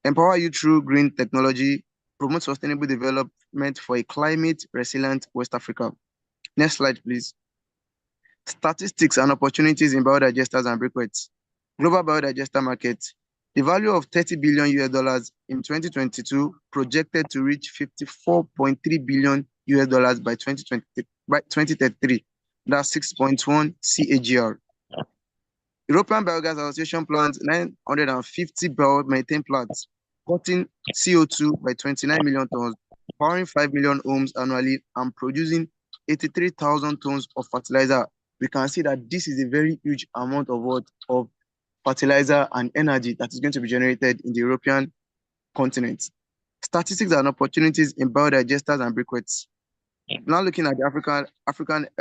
Speaker 5: empower you through green technology, promote sustainable development for a climate resilient West Africa. Next slide, please. Statistics and opportunities in biodigesters and briquettes. Global biodigester market. The value of $30 billion in 2022 projected to reach $54.3 billion by 2033. That's 6.1 CAGR. European Biogas Association plans 950 biomethane plants, cutting CO2 by 29 million tons, powering 5 million homes annually, and producing 83,000 tons of fertilizer. We can see that this is a very huge amount of fertilizer and energy that is going to be generated in the European continent. Statistics and opportunities in biodigesters and briquettes. Now looking at the African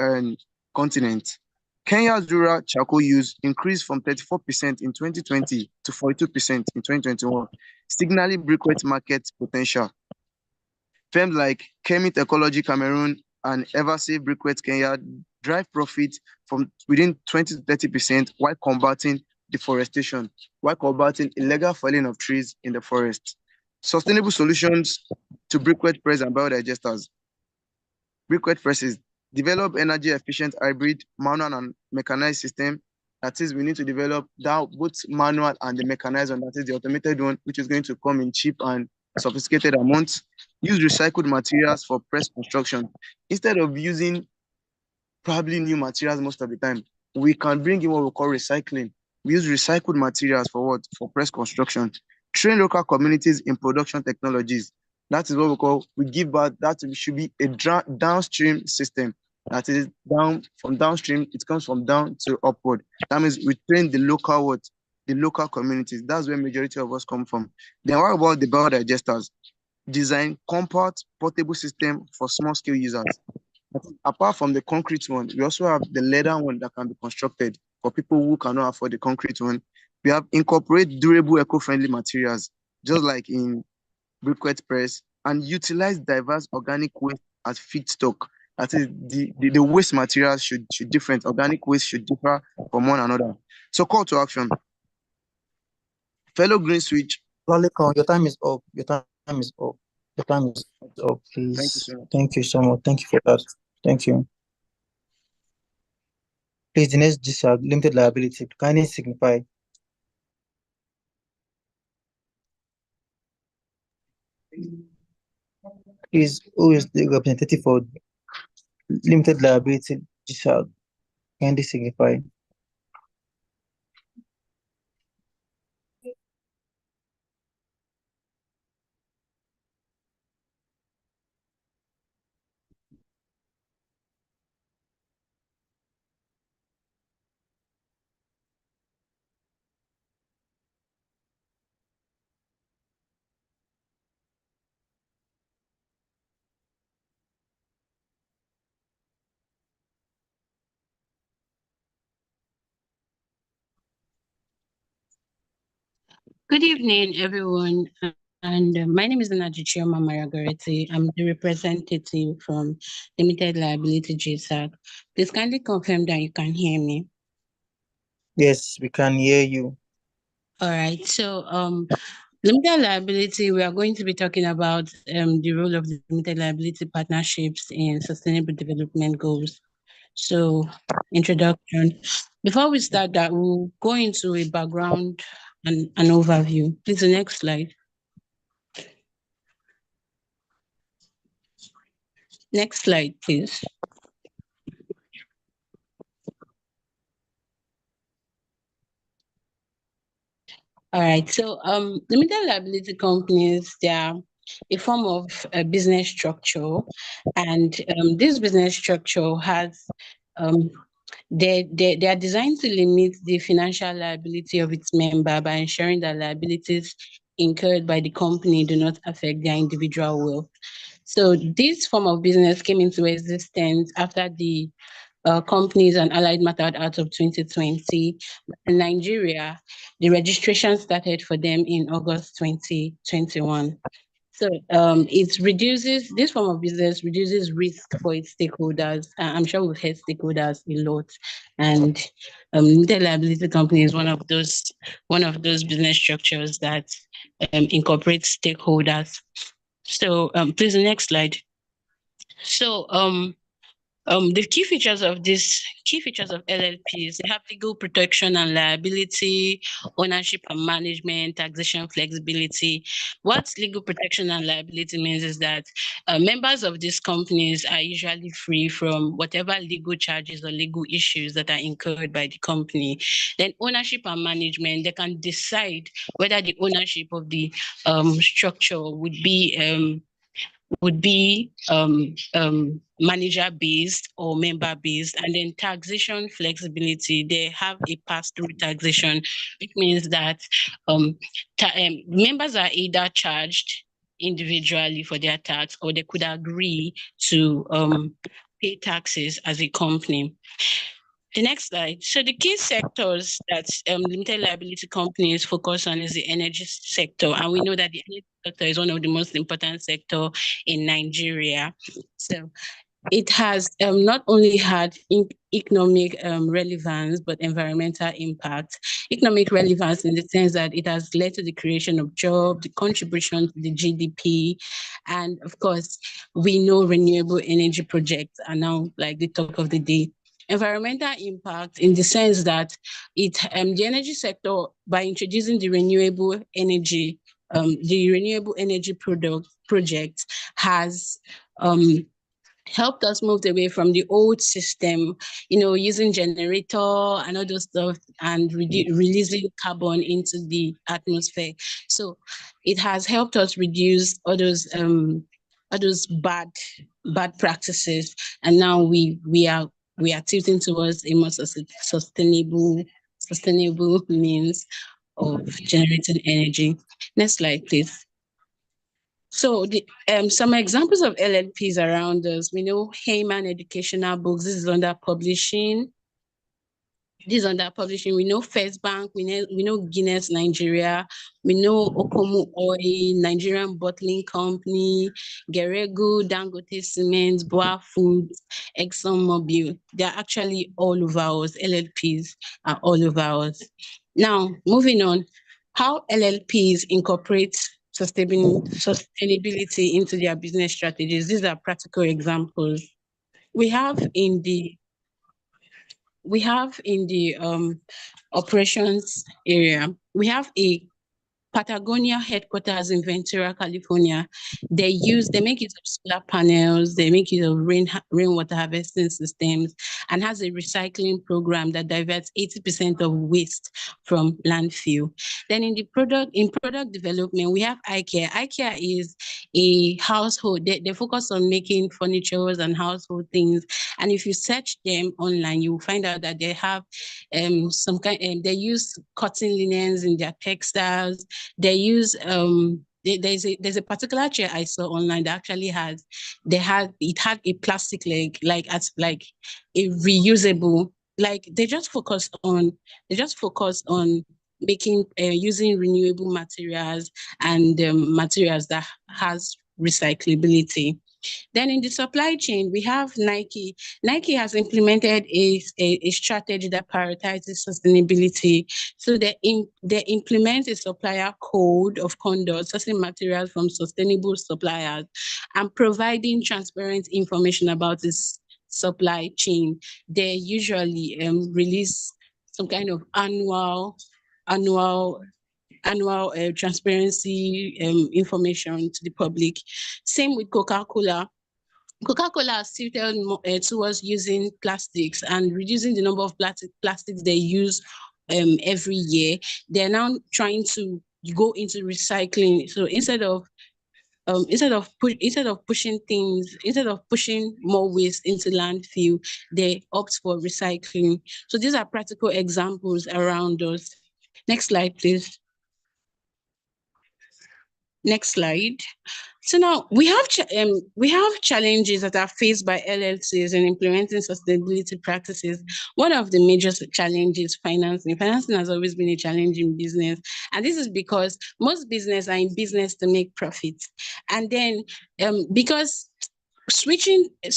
Speaker 5: continent, Kenya's rural charcoal use increased from 34% in 2020 to 42% in 2021, signaling briquette market potential. Firms like Chemit Ecology Cameroon and Eversafe Briquette Kenya drive profit from within 20 to 30% while combating deforestation, while combating illegal felling of trees in the forest. Sustainable solutions to briquette press and biodigesters. Briquette presses develop energy efficient hybrid, manual and mechanized system. That is, we need to develop that both manual and the mechanized one, that is the automated one, which is going to come in cheap and sophisticated amounts. Use recycled materials for press construction. Instead of using probably new materials most of the time, we can bring in what we call recycling. We use recycled materials for what? For press construction. Train local communities in production technologies. That is what we call, we give back, that should be a downstream system. That is from downstream, it comes from down to upward. That means we train the local communities. That's where majority of us come from. Then what about the biodigesters? Design compact, portable system for small scale users. Apart from the concrete one, we also have the leather one that can be constructed for people who cannot afford the concrete one. We have incorporate durable, eco-friendly materials, just like in briquette press, and utilize diverse organic waste as feedstock. That is, the waste materials should different. Organic waste should differ from one another. So call to action. Fellow Green Switch.
Speaker 1: Lalikon, your time is up. Your time is up. Your time is up, please.
Speaker 5: Thank you, sir.
Speaker 1: Thank you so much. Thank you for that. Thank you. Please, the next GSAG, limited liability, kindly signify. Please, who is the representative for limited liability GSAG? Kindly signify.
Speaker 6: Good evening, everyone. And my name is Najichioma Maragaretti. I'm the representative from Limited Liability GSAC. Please kindly confirm that you can hear me.
Speaker 1: Yes, we can hear you.
Speaker 6: All right. So, limited liability, we are going to be talking about the role of limited liability partnerships in sustainable development goals. So, introduction. Before we start that, we'll go into a background and an overview. Please, the next slide. Next slide, please. All right. So, limited liability companies, they are a form of a business structure, and this business structure has um, they are designed to limit the financial liability of its member by ensuring that liabilities incurred by the company do not affect their individual wealth. So this form of business came into existence after the Companies and Allied Matter Act of 2020. In Nigeria, the registration started for them in August 2021. So it reduces this form of business reduces risk for its stakeholders. I'm sure we've heard stakeholders a lot, and limited liability company is one of those business structures that incorporates stakeholders. So please the next slide. So the key features of LLPs, they have legal protection and liability, ownership and management, taxation flexibility. What legal protection and liability means is that members of these companies are usually free from whatever legal charges or legal issues that are incurred by the company. Then ownership and management, they can decide whether the ownership of the structure would be manager based or member based. And then taxation flexibility, they have a pass through taxation, which means that members are either charged individually for their tax, or they could agree to pay taxes as a company. The next slide. So the key sectors that limited liability companies focus on is the energy sector, and we know that the energy sector is one of the most important sector in Nigeria. So it has not only had economic relevance, but environmental impact. Economic relevance in the sense that it has led to the creation of jobs, the contribution to the GDP, and of course, we know renewable energy projects are now like the talk of the day. Environmental impact in the sense that the energy sector, by introducing the renewable energy project has helped us move away from the old system, using generator and all those stuff and releasing carbon into the atmosphere. So it has helped us reduce all those bad practices, and now we are tilting towards a more sustainable means of generating energy. Next slide, please. So some examples of LLPs around us, we know Heyman Educational Books, this is under publishing. We know First Bank, we know Guinness Nigeria, we know Okomu Oil, Nigerian Bottling Company, Geregu, Dangote Cement, Boa Foods, ExxonMobil. They're actually all over us. LLPs are all over us. Now, moving on, how LLPs incorporate sustainability into their business strategies. These are practical examples. We have in the operations area, we have a Patagonia headquarters in Ventura, California. They make use of solar panels, they make use of rainwater harvesting systems, and has a recycling program that diverts 80% of waste from landfill. Then in product development, we have IKEA. IKEA is a household, they focus on making furnitures and household things. And if you search them online, you will find out that they have they use cotton linens in their textiles. They use there's a particular chair I saw online that actually had a plastic leg, like a reusable, like they just focus on making using renewable materials and materials that has recyclability. Then in the supply chain, we have Nike. Nike has implemented a strategy that prioritizes sustainability. So they implement a supplier code of conduct, sourcing materials from sustainable suppliers, and providing transparent information about this supply chain. They usually release some kind of annual transparency information to the public. Same with Coca-Cola. Coca-Cola has tilted towards using plastics and reducing the number of plastics they use every year. They're now trying to go into recycling. So instead of pushing more waste into landfill, they opt for recycling. So these are practical examples around us. Next slide, please. Next slide. So now we have challenges that are faced by LLCs in implementing sustainability practices. One of the major challenges is financing. Financing has always been a challenge in business, and this is because most business are in business to make profits. And then because switching to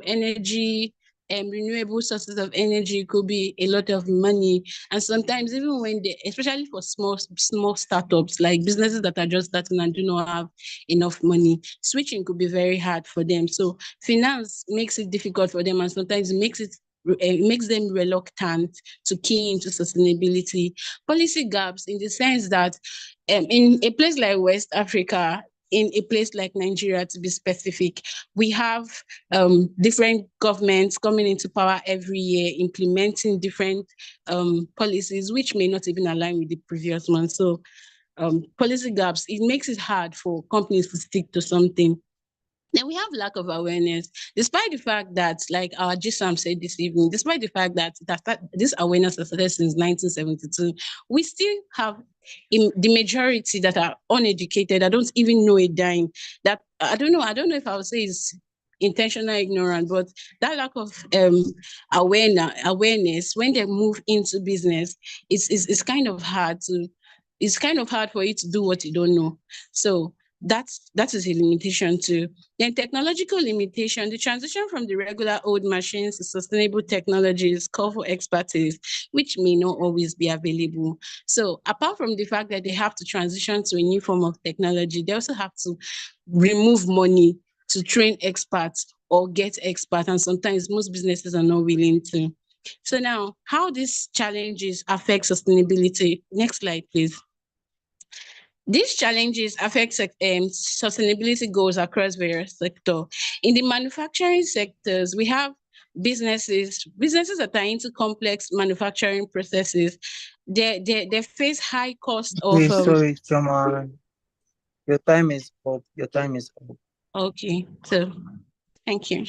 Speaker 6: energy and renewable sources of energy could be a lot of money, and sometimes even when they, especially for small startups, like businesses that are just starting and do not have enough money, switching could be very hard for them. So finance makes it difficult for them, and sometimes it makes them reluctant to key into sustainability. Policy gaps in the sense that in a place like West Africa, in a place like Nigeria, to be specific, we have different governments coming into power every year, implementing different policies, which may not even align with the previous one. So policy gaps, it makes it hard for companies to stick to something. Then we have lack of awareness, despite the fact that, like our GSAM said this evening, despite the fact that this awareness has started since 1972, we still have the majority that are uneducated. I don't even know a dime. That I don't know if I would say it's intentional ignorance, but that lack of awareness when they move into business, it's kind of hard to. It's kind of hard for you to do what you don't know. So that is a limitation too. Then technological limitation, the transition from the regular old machines to sustainable technologies call for expertise, which may not always be available. So apart from the fact that they have to transition to a new form of technology, they also have to remove money to train experts or get experts. And sometimes most businesses are not willing to. So now, how these challenges affect sustainability? Next slide, please. These challenges affect sustainability goals across various sectors. In the manufacturing sectors, we have businesses that are into complex manufacturing processes. They face high cost of
Speaker 1: Sorry, Choma. Your time is up. Your time is up.
Speaker 6: Okay, so thank you.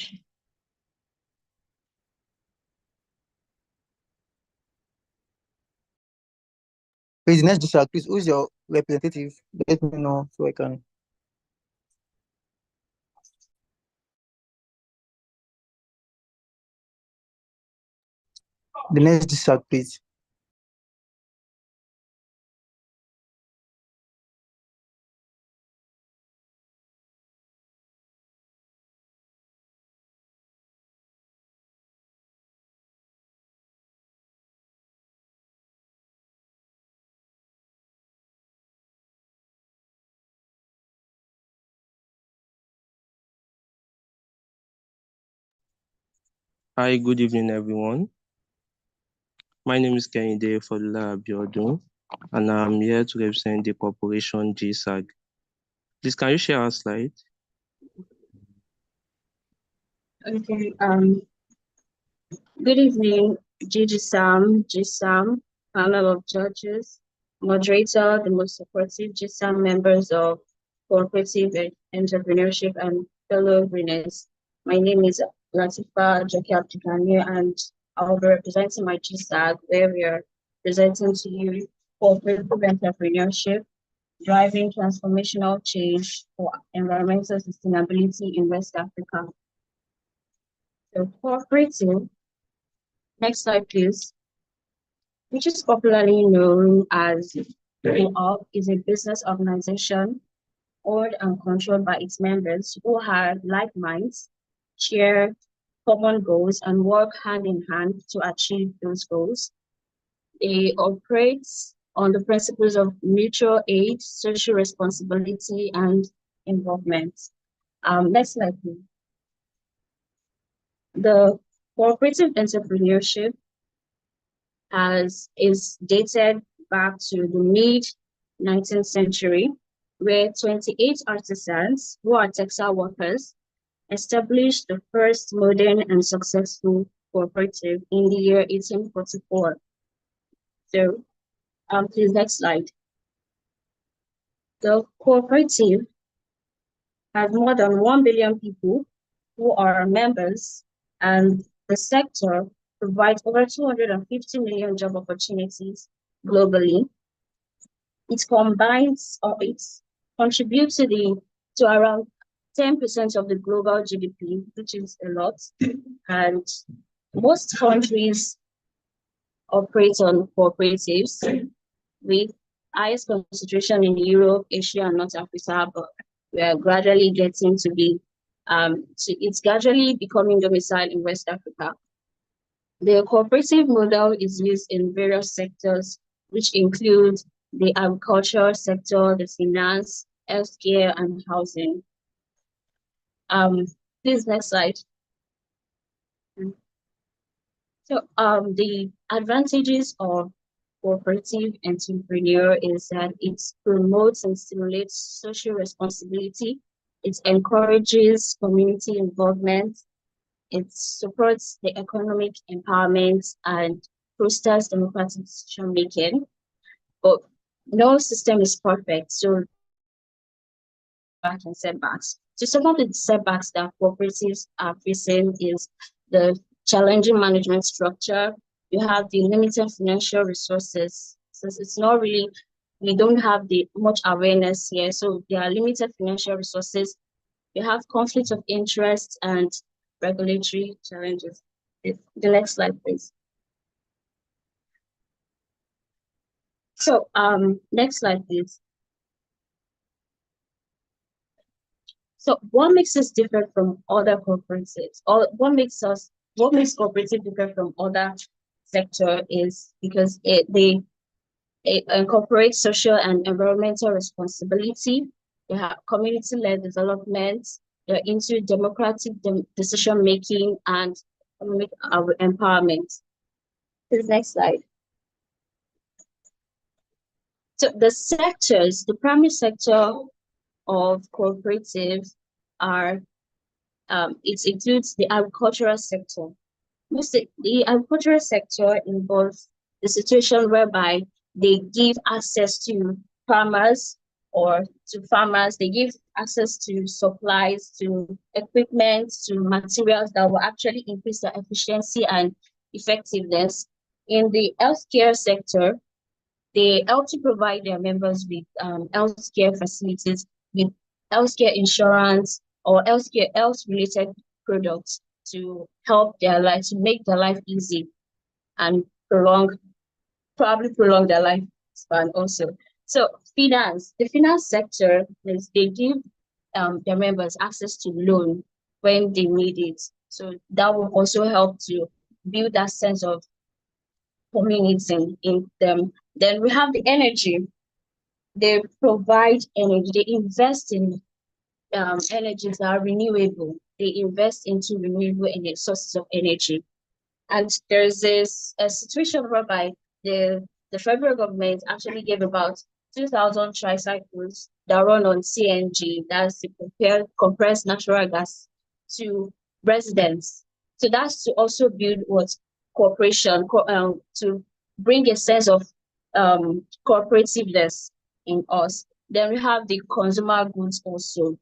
Speaker 1: Please, next district, please, who's your representative? Let me know so I can. The next district, please.
Speaker 7: Hi, good evening, everyone. My name is Kehinde Fodula Abiodun, and I'm here to represent the corporation GSAG. Please, can you share our slide?
Speaker 8: Okay. Good evening, GSAM, panel of judges, moderator, the most supportive GSAM members of cooperative entrepreneurship and fellow winners. My name is Latifa Joki Abdugani, and I'll be representing my GSAG, where we are presenting to you cooperative entrepreneurship, driving transformational change for environmental sustainability in West Africa. So cooperative. Next slide, please. which is popularly known as Co-op, is a business organization owned and controlled by its members who have like minds, share common goals, and work hand in hand to achieve those goals. They operate on the principles of mutual aid, social responsibility, and involvement. Next slide, please. The cooperative entrepreneurship is dated back to the mid-19th century, where 28 artisans who are textile workers established the first modern and successful cooperative in the year 1844. So, please, next slide. The cooperative has more than 1 billion people who are members, and the sector provides over 250 million job opportunities globally. It combines, or it contributes to around 10% of the global GDP, which is a lot. And most countries operate on cooperatives, with highest concentration in Europe, Asia, and North Africa, but we are gradually getting to be, it's gradually becoming domiciled in West Africa. The cooperative model is used in various sectors, which include the agricultural sector, the finance, healthcare, and housing. Please, next slide. So, the advantages of cooperative entrepreneur is that it promotes and stimulates social responsibility. It encourages community involvement. It supports the economic empowerment and fosters democratic decision making. But no system is perfect, so back and setbacks. So some of the setbacks that cooperatives are facing is the challenging management structure. You have the limited financial resources. So it's not really, we don't have the much awareness here. So there are limited financial resources. You have conflict of interest and regulatory challenges. The next slide, please. So next slide, please. So what makes us different from other cooperatives, or what makes cooperative different from other sector is because they incorporate social and environmental responsibility. They have community-led development. They're into democratic decision making and economic empowerment. Please, next slide. So the sectors, the primary sector of cooperatives are, it includes the agricultural sector. The agricultural sector involves the situation whereby they give access to farmers they give access to supplies, to equipment, to materials that will actually increase the efficiency and effectiveness. In the healthcare sector, they help to provide their members with healthcare facilities, with healthcare insurance or health-related products to help their life, to make their life easy and probably prolong their lifespan also. So the finance sector they give their members access to loan when they need it. So that will also help to build that sense of community in them. Then we have the energy. They provide energy. They invest in energies that are renewable. They invest into renewable sources of energy. And there's a situation whereby the federal government actually gave about 2,000 tricycles that run on CNG, that's the compressed natural gas, to residents. So that's to also build cooperation, to bring a sense of cooperativeness in us. Then we have the consumer goods also.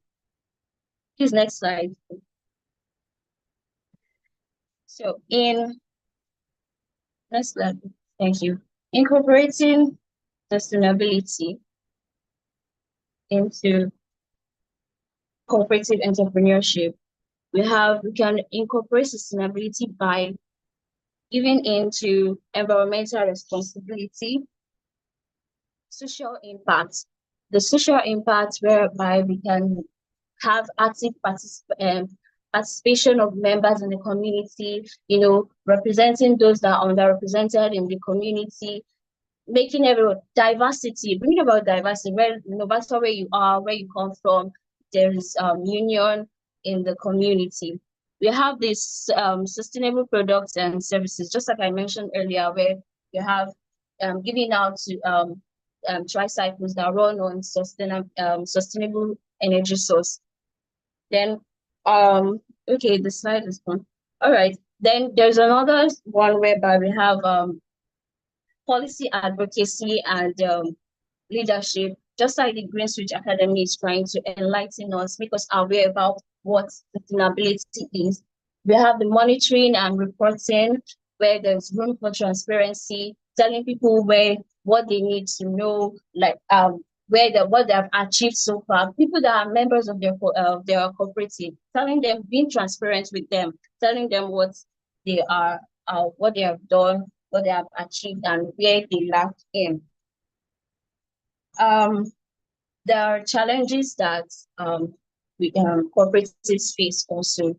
Speaker 8: Please, next slide. So next slide, thank you. Incorporating sustainability into cooperative entrepreneurship, we can incorporate sustainability by giving into environmental responsibility, social impact. The social impact whereby we can have active participation of members in the community, representing those that are underrepresented in the community, making everyone diversity, bringing about diversity, where no matter where you are, where you come from, there is union in the community. We have these sustainable products and services, just like I mentioned earlier, where you have giving out to tricycles that run on sustainable energy source. Then, okay, the slide is gone. All right. Then there's another one whereby we have policy advocacy and leadership, just like the Green Switch Academy is trying to enlighten us, make us aware about what sustainability is. We have the monitoring and reporting, where there's room for transparency, telling people what they need to know, like what they have achieved so far. People that are members of their cooperative, telling them, being transparent with them, telling them what they are, what they have done, what they have achieved, and where they lack in. There are challenges that cooperatives face also,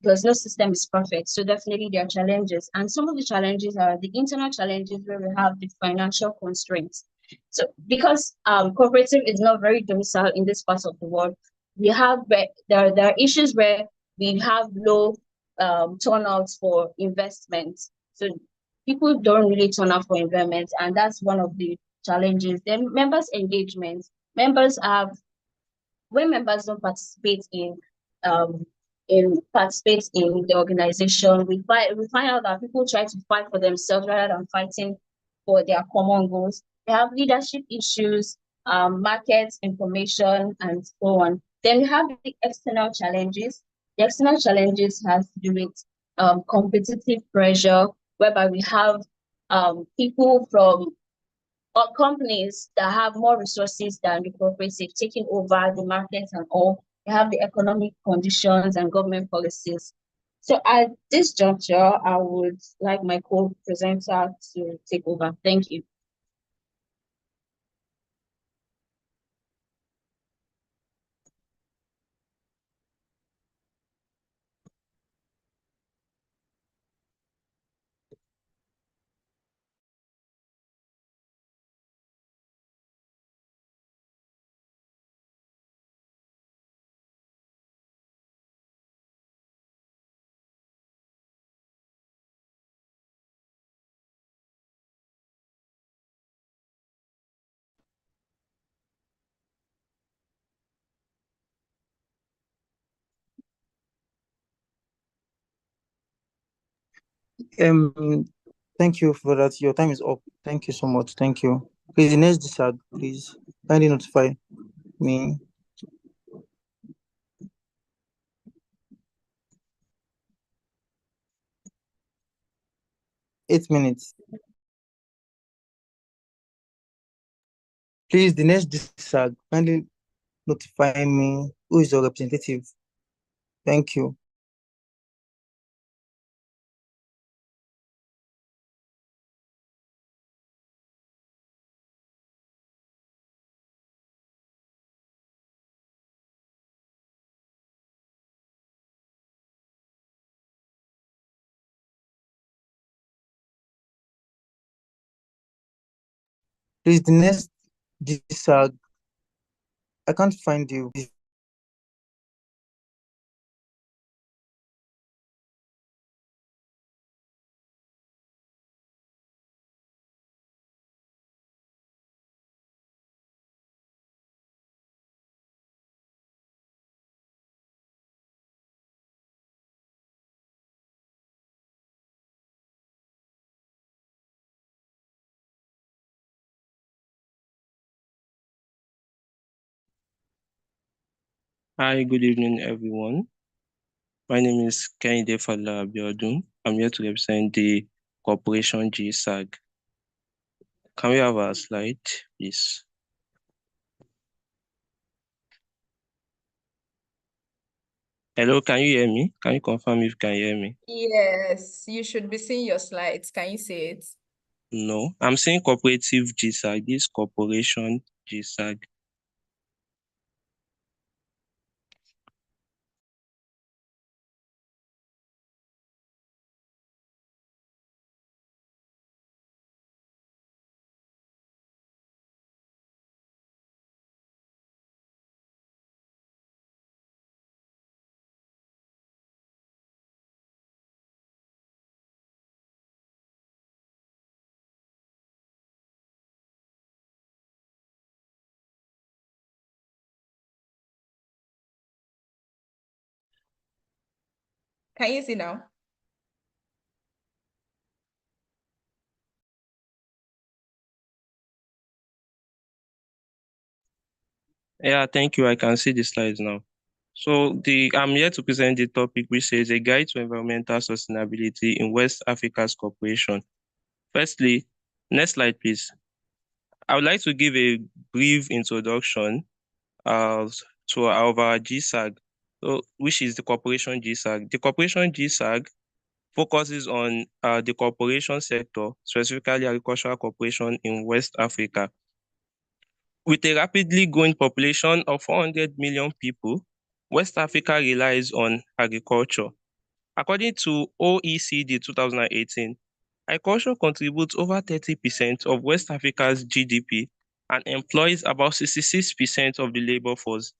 Speaker 8: because no system is perfect. So definitely there are challenges. And some of the challenges are the internal challenges, where we have the financial constraints. So because cooperative is not very domiciled in this part of the world, there are issues where we have low turnouts for investment. So people don't really turn out for investment, and that's one of the challenges. Then members' engagement. When members don't participate in the organization, we find out that people try to fight for themselves rather than fighting for their common goals. They have leadership issues, market information, and so on. Then we have the external challenges. The external challenges has to do with competitive pressure, whereby we have people from companies that have more resources than the cooperative taking over the markets and all. We have the economic conditions and government policies. So at this juncture, I would like my co-presenter to take over. Thank you.
Speaker 1: Thank you for that. Your time is up. Thank you so much. Thank you. Please, the next disag, please kindly notify me. 8 minutes. Please, the next disag, kindly notify me who is your representative. Thank you. Please, the next disag, I can't find you.
Speaker 7: Hi, good evening, everyone. My name is Kehinde Abiodun. I'm here to represent the Corporation GSAG. Can we have a slide, please? Hello, can you hear me? Can you confirm if you can hear me?
Speaker 2: Yes, you should be seeing your slides. Can you see it?
Speaker 7: No, I'm saying cooperative GSAG. This corporation GSAG.
Speaker 2: Can you see now?
Speaker 7: Yeah, thank you. I can see the slides now. So I'm here to present the topic which says a guide to environmental sustainability in West Africa's cooperation. Firstly, next slide, please. I would like to give a brief introduction uh, to our GSAG, which is the Corporation GSAG. The Corporation GSAG focuses on the corporation sector, specifically agricultural cooperation in West Africa. With a rapidly growing population of 400 million people, West Africa relies on agriculture. According to OECD 2018, agriculture contributes over 30% of West Africa's GDP and employs about 66% of the labor force.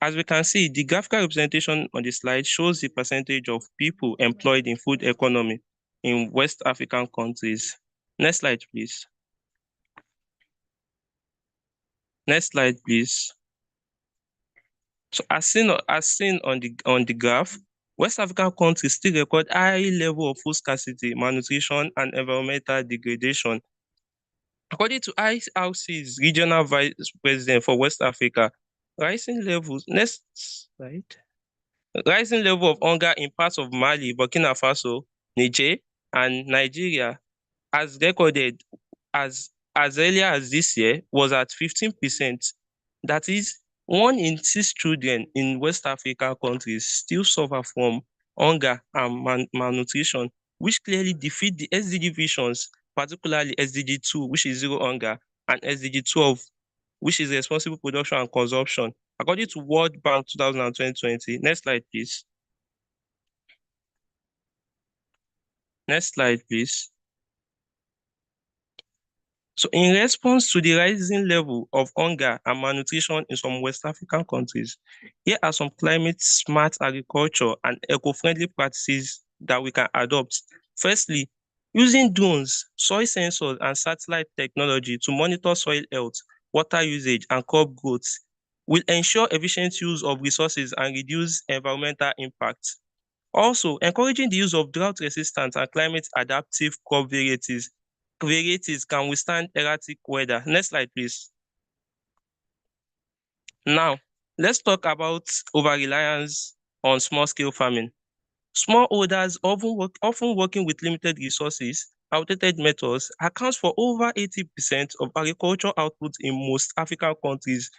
Speaker 7: As we can see, the graphical representation on the slide shows the percentage of people employed in food economy in West African countries. Next slide, please. Next slide, please. So as seen on the graph, West African countries still record high level of food scarcity, malnutrition, and environmental degradation. According to IRC's regional vice president for West Africa, rising levels, next slide, rising level of hunger in parts of Mali, Burkina Faso, Niger, and Nigeria as recorded as earlier as this year was at 15%. That is, 1 in 6 children in West African countries still suffer from hunger and malnutrition, which clearly defeat the SDG visions, particularly SDG 2, which is zero hunger, and SDG 12, which is responsible production and consumption. According to World Bank 2020. Next slide, please. Next slide, please. So in response to the rising level of hunger and malnutrition in some West African countries, here are some climate-smart agriculture and eco-friendly practices that we can adopt. Firstly, using drones, soil sensors, and satellite technology to monitor soil health, water usage, and crop growth will ensure efficient use of resources and reduce environmental impact. Also, encouraging the use of drought-resistant and climate-adaptive crop varieties can withstand erratic weather. Next slide, please. Now, let's talk about over-reliance on small-scale farming. Smallholders often working with limited resources, outdated methods, accounts for over 80% of agricultural output in most African countries,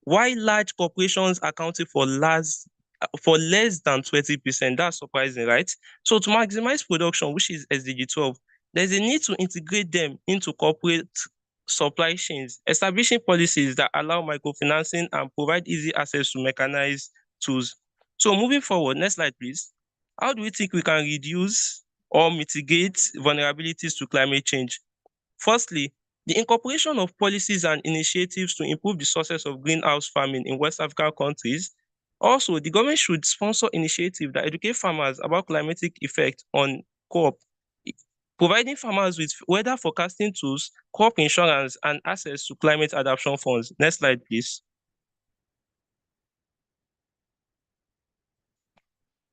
Speaker 7: while large corporations accounting for less than 20%. That's surprising, right? So to maximize production, which is SDG 12, there's a need to integrate them into corporate supply chains, establishing policies that allow microfinancing and provide easy access to mechanized tools. So moving forward, next slide, please. How do we think we can reduce or mitigate vulnerabilities to climate change? Firstly, the incorporation of policies and initiatives to improve the success of greenhouse farming in West African countries. Also, the government should sponsor initiatives that educate farmers about climatic effect on crop, providing farmers with weather forecasting tools, crop insurance, and access to climate adaptation funds. Next slide, please.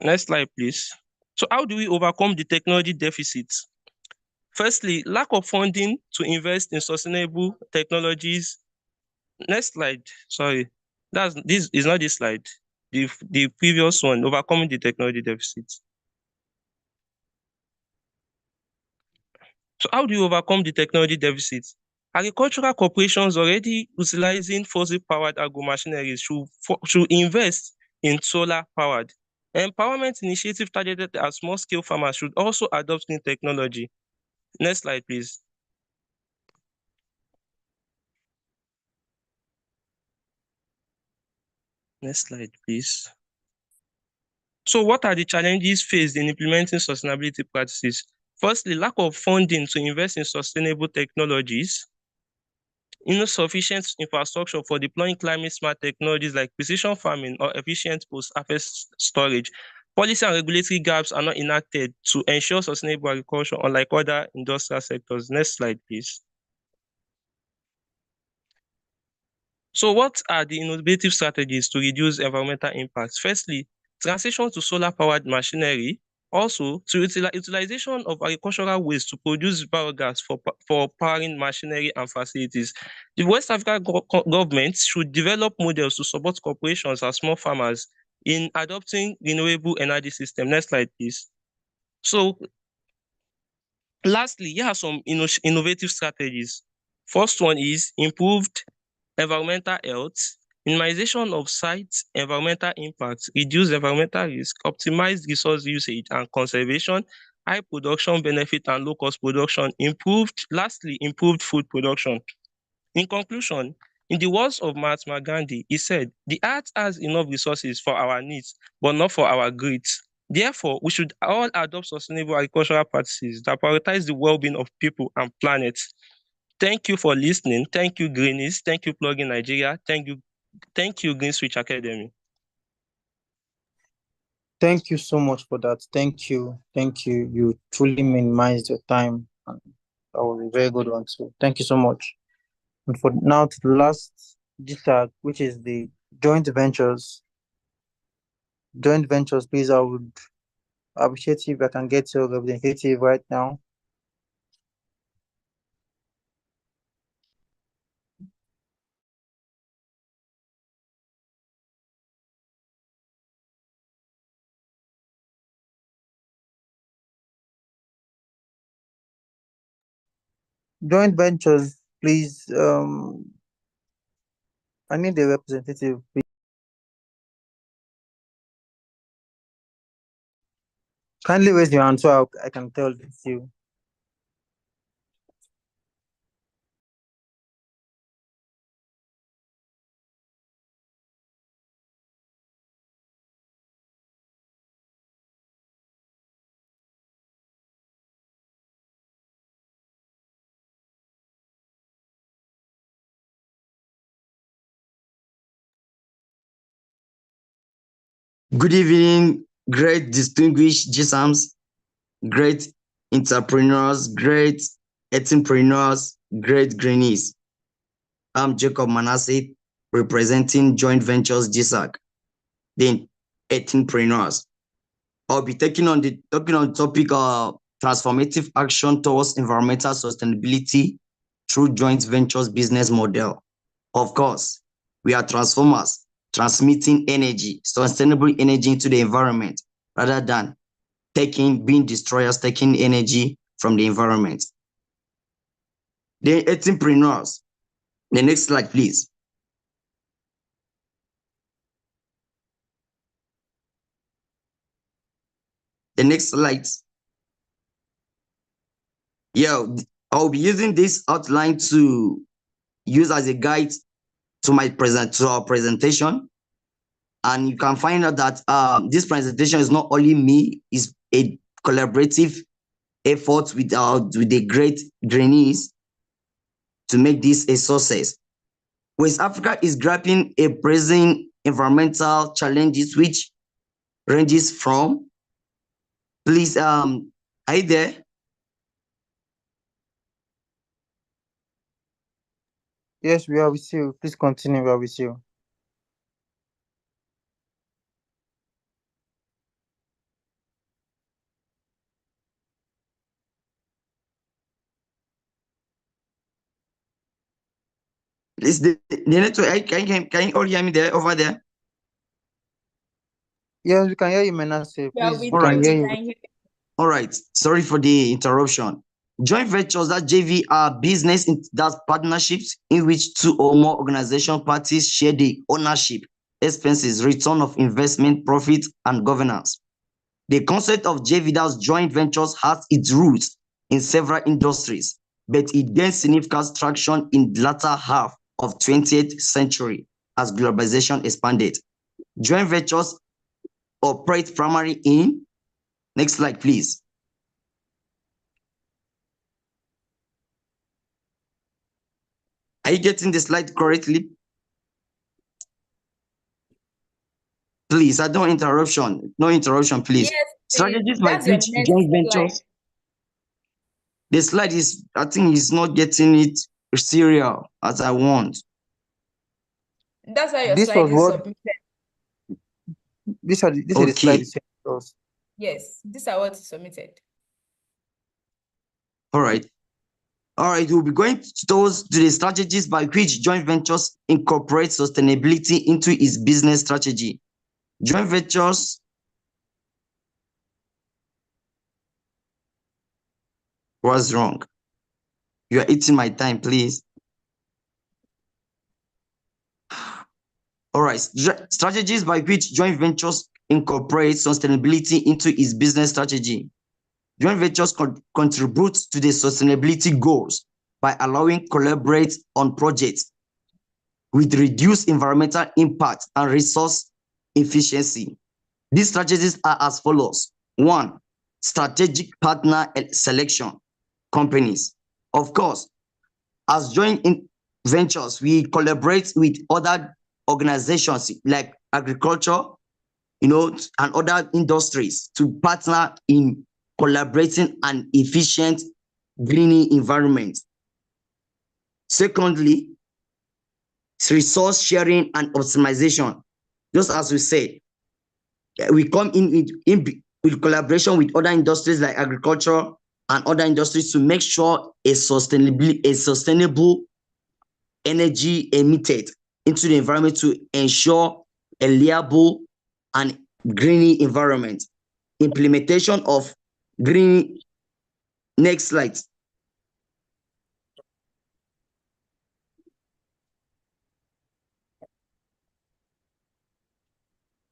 Speaker 7: Next slide, please. So how do we overcome the technology deficits? Firstly, lack of funding to invest in sustainable technologies. Next slide. Sorry, this is not this slide. The previous one, overcoming the technology deficit. So how do you overcome the technology deficit? Agricultural corporations already utilizing fossil-powered agro machineries should invest in solar powered. Empowerment initiative targeted at small scale farmers should also adopt new technology. Next slide, please. Next slide, please. So what are the challenges faced in implementing sustainability practices? Firstly, lack of funding to invest in sustainable technologies, insufficient infrastructure for deploying climate-smart technologies like precision farming or efficient post-harvest storage. Policy and regulatory gaps are not enacted to ensure sustainable agriculture, unlike other industrial sectors. Next slide, please. So what are the innovative strategies to reduce environmental impacts? Firstly, transition to solar-powered machinery. Also, to utilization of agricultural waste to produce biogas for powering machinery and facilities. The West African governments should develop models to support corporations and small farmers in adopting renewable energy system. Next slide, please. So, lastly, here are some innovative strategies. First one is improved environmental health, minimization of site environmental impacts, reduce environmental risk, optimize resource usage and conservation, high production benefit and low cost production, lastly, improved food production. In conclusion, in the words of Mahatma Gandhi, he said, "The earth has enough resources for our needs, but not for our greed. Therefore, we should all adopt sustainable agricultural practices that prioritize the well-being of people and planet." Thank you for listening. Thank you, Greenies. Thank you, Plugin Nigeria. Thank you, Green Switch Academy.
Speaker 1: Thank you so much for that. Thank you. Thank you. You truly minimized your time. And that was a very good one too. Thank you so much. And for now to the last GTAG, which is the joint ventures. Joint ventures, please, I would appreciate if I can get your representative right now. Joint ventures, please. I need a representative, please. Kindly raise your hand so I can tell it's you.
Speaker 9: Good evening, great distinguished GSAMs, great entrepreneurs, great entrepreneurs, great greenies. I'm Jacob Manasseh, representing Joint Ventures GSAC, the entrepreneurs. I'll be talking on the topic of transformative action towards environmental sustainability through joint ventures business model. Of course, we are transformers, transmitting energy, sustainable energy into the environment, rather than being destroyers, taking energy from the environment. The entrepreneurs. The next slide, please. The next slide. Yeah, I'll be using this outline to use as a guide to our presentation. And you can find out that this presentation is not only me, it's a collaborative effort with the great greenies to make this a success. West Africa is grappling a pressing environmental challenges which ranges from, please, are you there?
Speaker 1: Yes, we are with you. Please continue. We are with you.
Speaker 9: Is the network, can you all hear me there, over there?
Speaker 1: Yes, we can hear you, Manasseh.
Speaker 2: Yeah,
Speaker 1: Please,
Speaker 2: we
Speaker 1: we can
Speaker 2: do.
Speaker 1: hear
Speaker 2: We
Speaker 1: you.
Speaker 2: can hear.
Speaker 9: All right, sorry for the interruption. Joint ventures, that JV, are that's partnerships in which two or more organization parties share the ownership, expenses, return of investment, profit, and governance. The concept of JVIDA's joint ventures has its roots in several industries, but it gained significant traction in the latter half of 20th century as globalization expanded. Joint ventures operate primarily in, next slide, please. Are you getting the slide correctly? Please, I don't interruption. No interruption, please.
Speaker 2: Yes,
Speaker 9: Strategies by
Speaker 2: that's your
Speaker 9: which
Speaker 2: next
Speaker 9: joint
Speaker 2: slide.
Speaker 9: ventures. The slide is, I think, is not getting it serial as I want.
Speaker 2: That's why your
Speaker 1: This
Speaker 2: slide
Speaker 1: was
Speaker 2: is
Speaker 1: what
Speaker 2: submitted.
Speaker 1: this are the slide
Speaker 9: Okay.
Speaker 1: is sent to us.
Speaker 2: Yes, these are what is submitted.
Speaker 9: All right. All right, we'll be going to the strategies by which joint ventures incorporate sustainability into its business strategy. Joint ventures. What's wrong? You are eating my time, please. All right, strategies by which joint ventures incorporate sustainability into its business strategy. Joint ventures contribute to the sustainability goals by allowing collaborate on projects with reduced environmental impact and resource efficiency. These strategies are as follows. 1, strategic partner selection, companies. Of course, as joint ventures, we collaborate with other organizations like agriculture, and other industries to partner in collaborating an efficient greening environment. Secondly, resource sharing and optimization. Just as we say, we come in with collaboration with other industries like agriculture and other industries to make sure a sustainable energy emitted into the environment to ensure a reliable and green environment. Implementation of green. Next slide.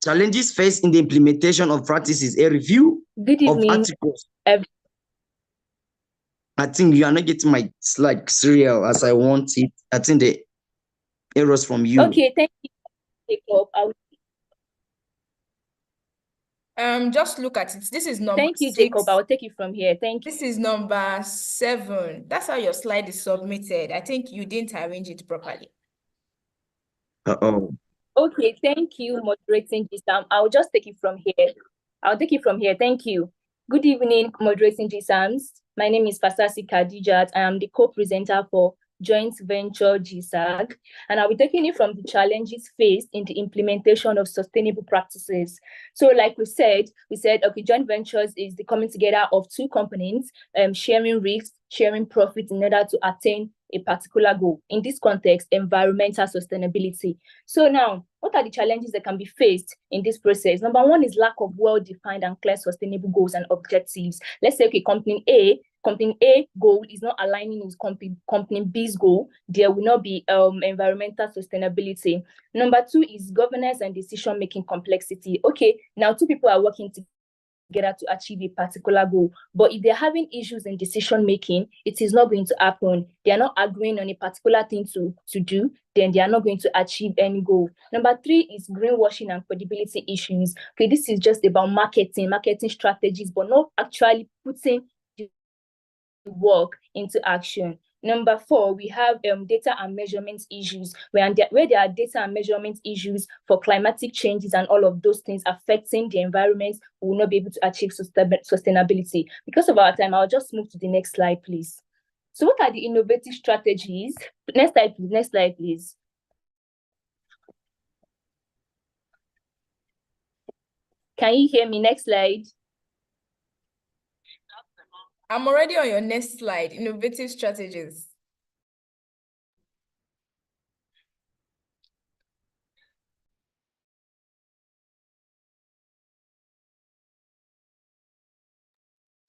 Speaker 9: Challenges faced in the implementation of practices, a review
Speaker 10: Good
Speaker 9: of
Speaker 10: evening.
Speaker 9: articles. I think you are not getting my slide serial as I want it. I think the errors from you.
Speaker 10: Okay, thank you, Jacob.
Speaker 2: Just look at it. This is number
Speaker 10: Thank you,
Speaker 2: 6.
Speaker 10: Jacob. I'll take it from here. Thank you.
Speaker 2: This is number 7. That's how your slide is submitted. I think you didn't arrange it properly.
Speaker 9: Uh-oh.
Speaker 10: Okay, thank you, moderating GSAM. I'll just take it from here. I'll take it from here. Thank you. Good evening, moderating GSAMs. My name is Fasasi Khadijat. I am the co-presenter for Joint Venture GSAG, and I'll be taking it from the challenges faced in the implementation of sustainable practices. So like we said, okay, joint ventures is the coming together of two components, sharing risks, sharing profits in order to attain a particular goal. In this context, environmental sustainability. So now, what are the challenges that can be faced in this process? Number one is lack of well-defined and clear sustainable goals and objectives. Let's say, okay, company A goal is not aligning with company B's goal. There will not be environmental sustainability. Number two is governance and decision-making complexity. Okay, now two people are working together to achieve a particular goal, but if they're having issues in decision making, it is not going to happen. They are not agreeing on a particular thing to do, then they are not going to achieve any goal. Number three is greenwashing and credibility issues. Okay, this is just about marketing strategies, but not actually putting the work into action. Number four, we have data and measurement issues, where there are data and measurement issues for climatic changes and all of those things affecting the environment, we will not be able to achieve sustainability. Because of our time, I'll just move to the next slide, please. So what are the innovative strategies? Next slide, please. Can you hear me? Next slide.
Speaker 2: I'm already on your next slide, innovative strategies.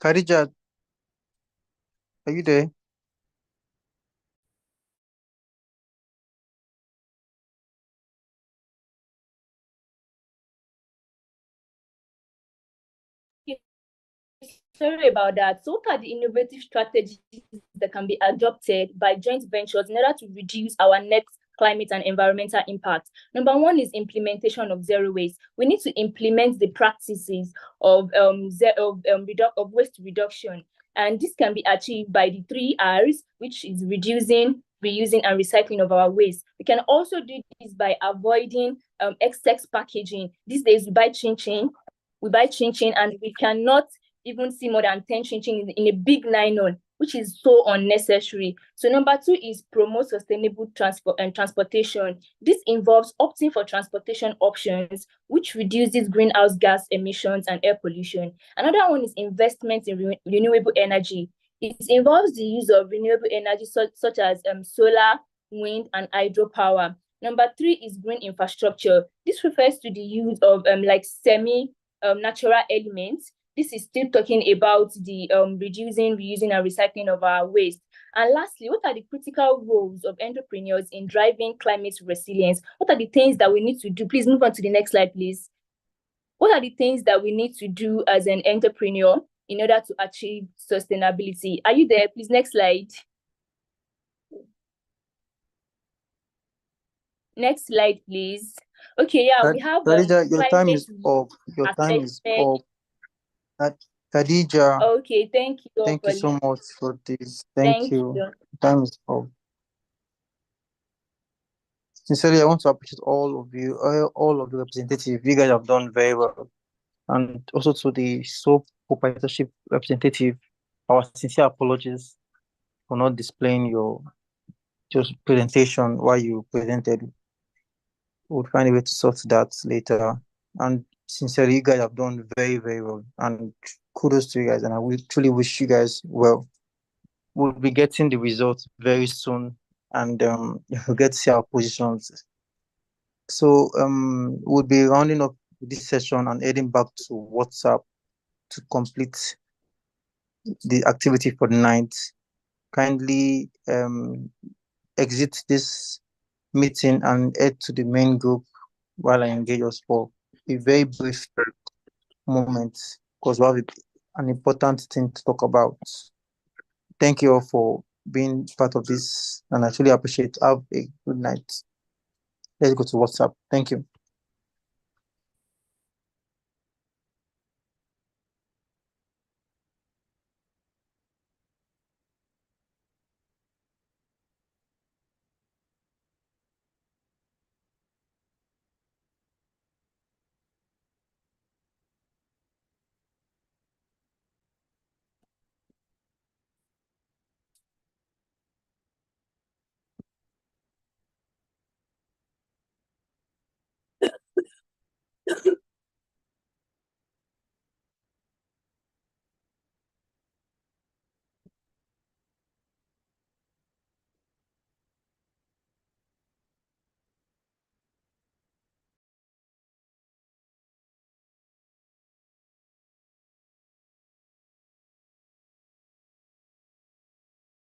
Speaker 1: Khadija, are you there?
Speaker 10: Sorry about that. So what are the innovative strategies that can be adopted by joint ventures in order to reduce our net climate and environmental impact? Number one is implementation of zero waste. We need to implement the practices of waste reduction. And this can be achieved by the 3 Rs, which is reducing, reusing, and recycling of our waste. We can also do this by avoiding XX packaging. These days, we buy chin, and we cannot even see more than 10 chin in a big nylon, which is so unnecessary. So number two is promote sustainable transportation. This involves opting for transportation options, which reduces greenhouse gas emissions and air pollution. Another one is investment in renewable energy. It involves the use of renewable energy such as solar, wind, and hydropower. Number three is green infrastructure. This refers to the use of like natural elements. This is still talking about the reducing, reusing, and recycling of our waste. And lastly, what are the critical roles of entrepreneurs in driving climate resilience? What are the things that we need to do? Please move on to the next slide, please. What are the things that we need to do as an entrepreneur in order to achieve sustainability? Are you there? Please, next slide. Next slide, please. Okay, yeah, we have
Speaker 1: Khadija, your time is up. Your time is up. Khadija.
Speaker 10: Okay, thank you.
Speaker 1: Thank you so much for this. Thank you. Your time is up. Sincerely, I want to appreciate all of you, all of the representatives. You guys have done very well. And also to the soap proprietorship representative, our sincere apologies for not displaying your just presentation while you presented. We'll find a way to sort that later. And sincerely, you guys have done very, very well. And kudos to you guys. And I will truly wish you guys well. We'll be getting the results very soon. And you'll get to see our positions. So we'll be rounding up this session and heading back to WhatsApp to complete the activity for the night. Kindly exit this meeting and head to the main group while I engage us for a very brief moment because we have an important thing to talk about. Thank you all for being part of this, and I truly appreciate it. Have a good night. Let's go to WhatsApp. Thank you.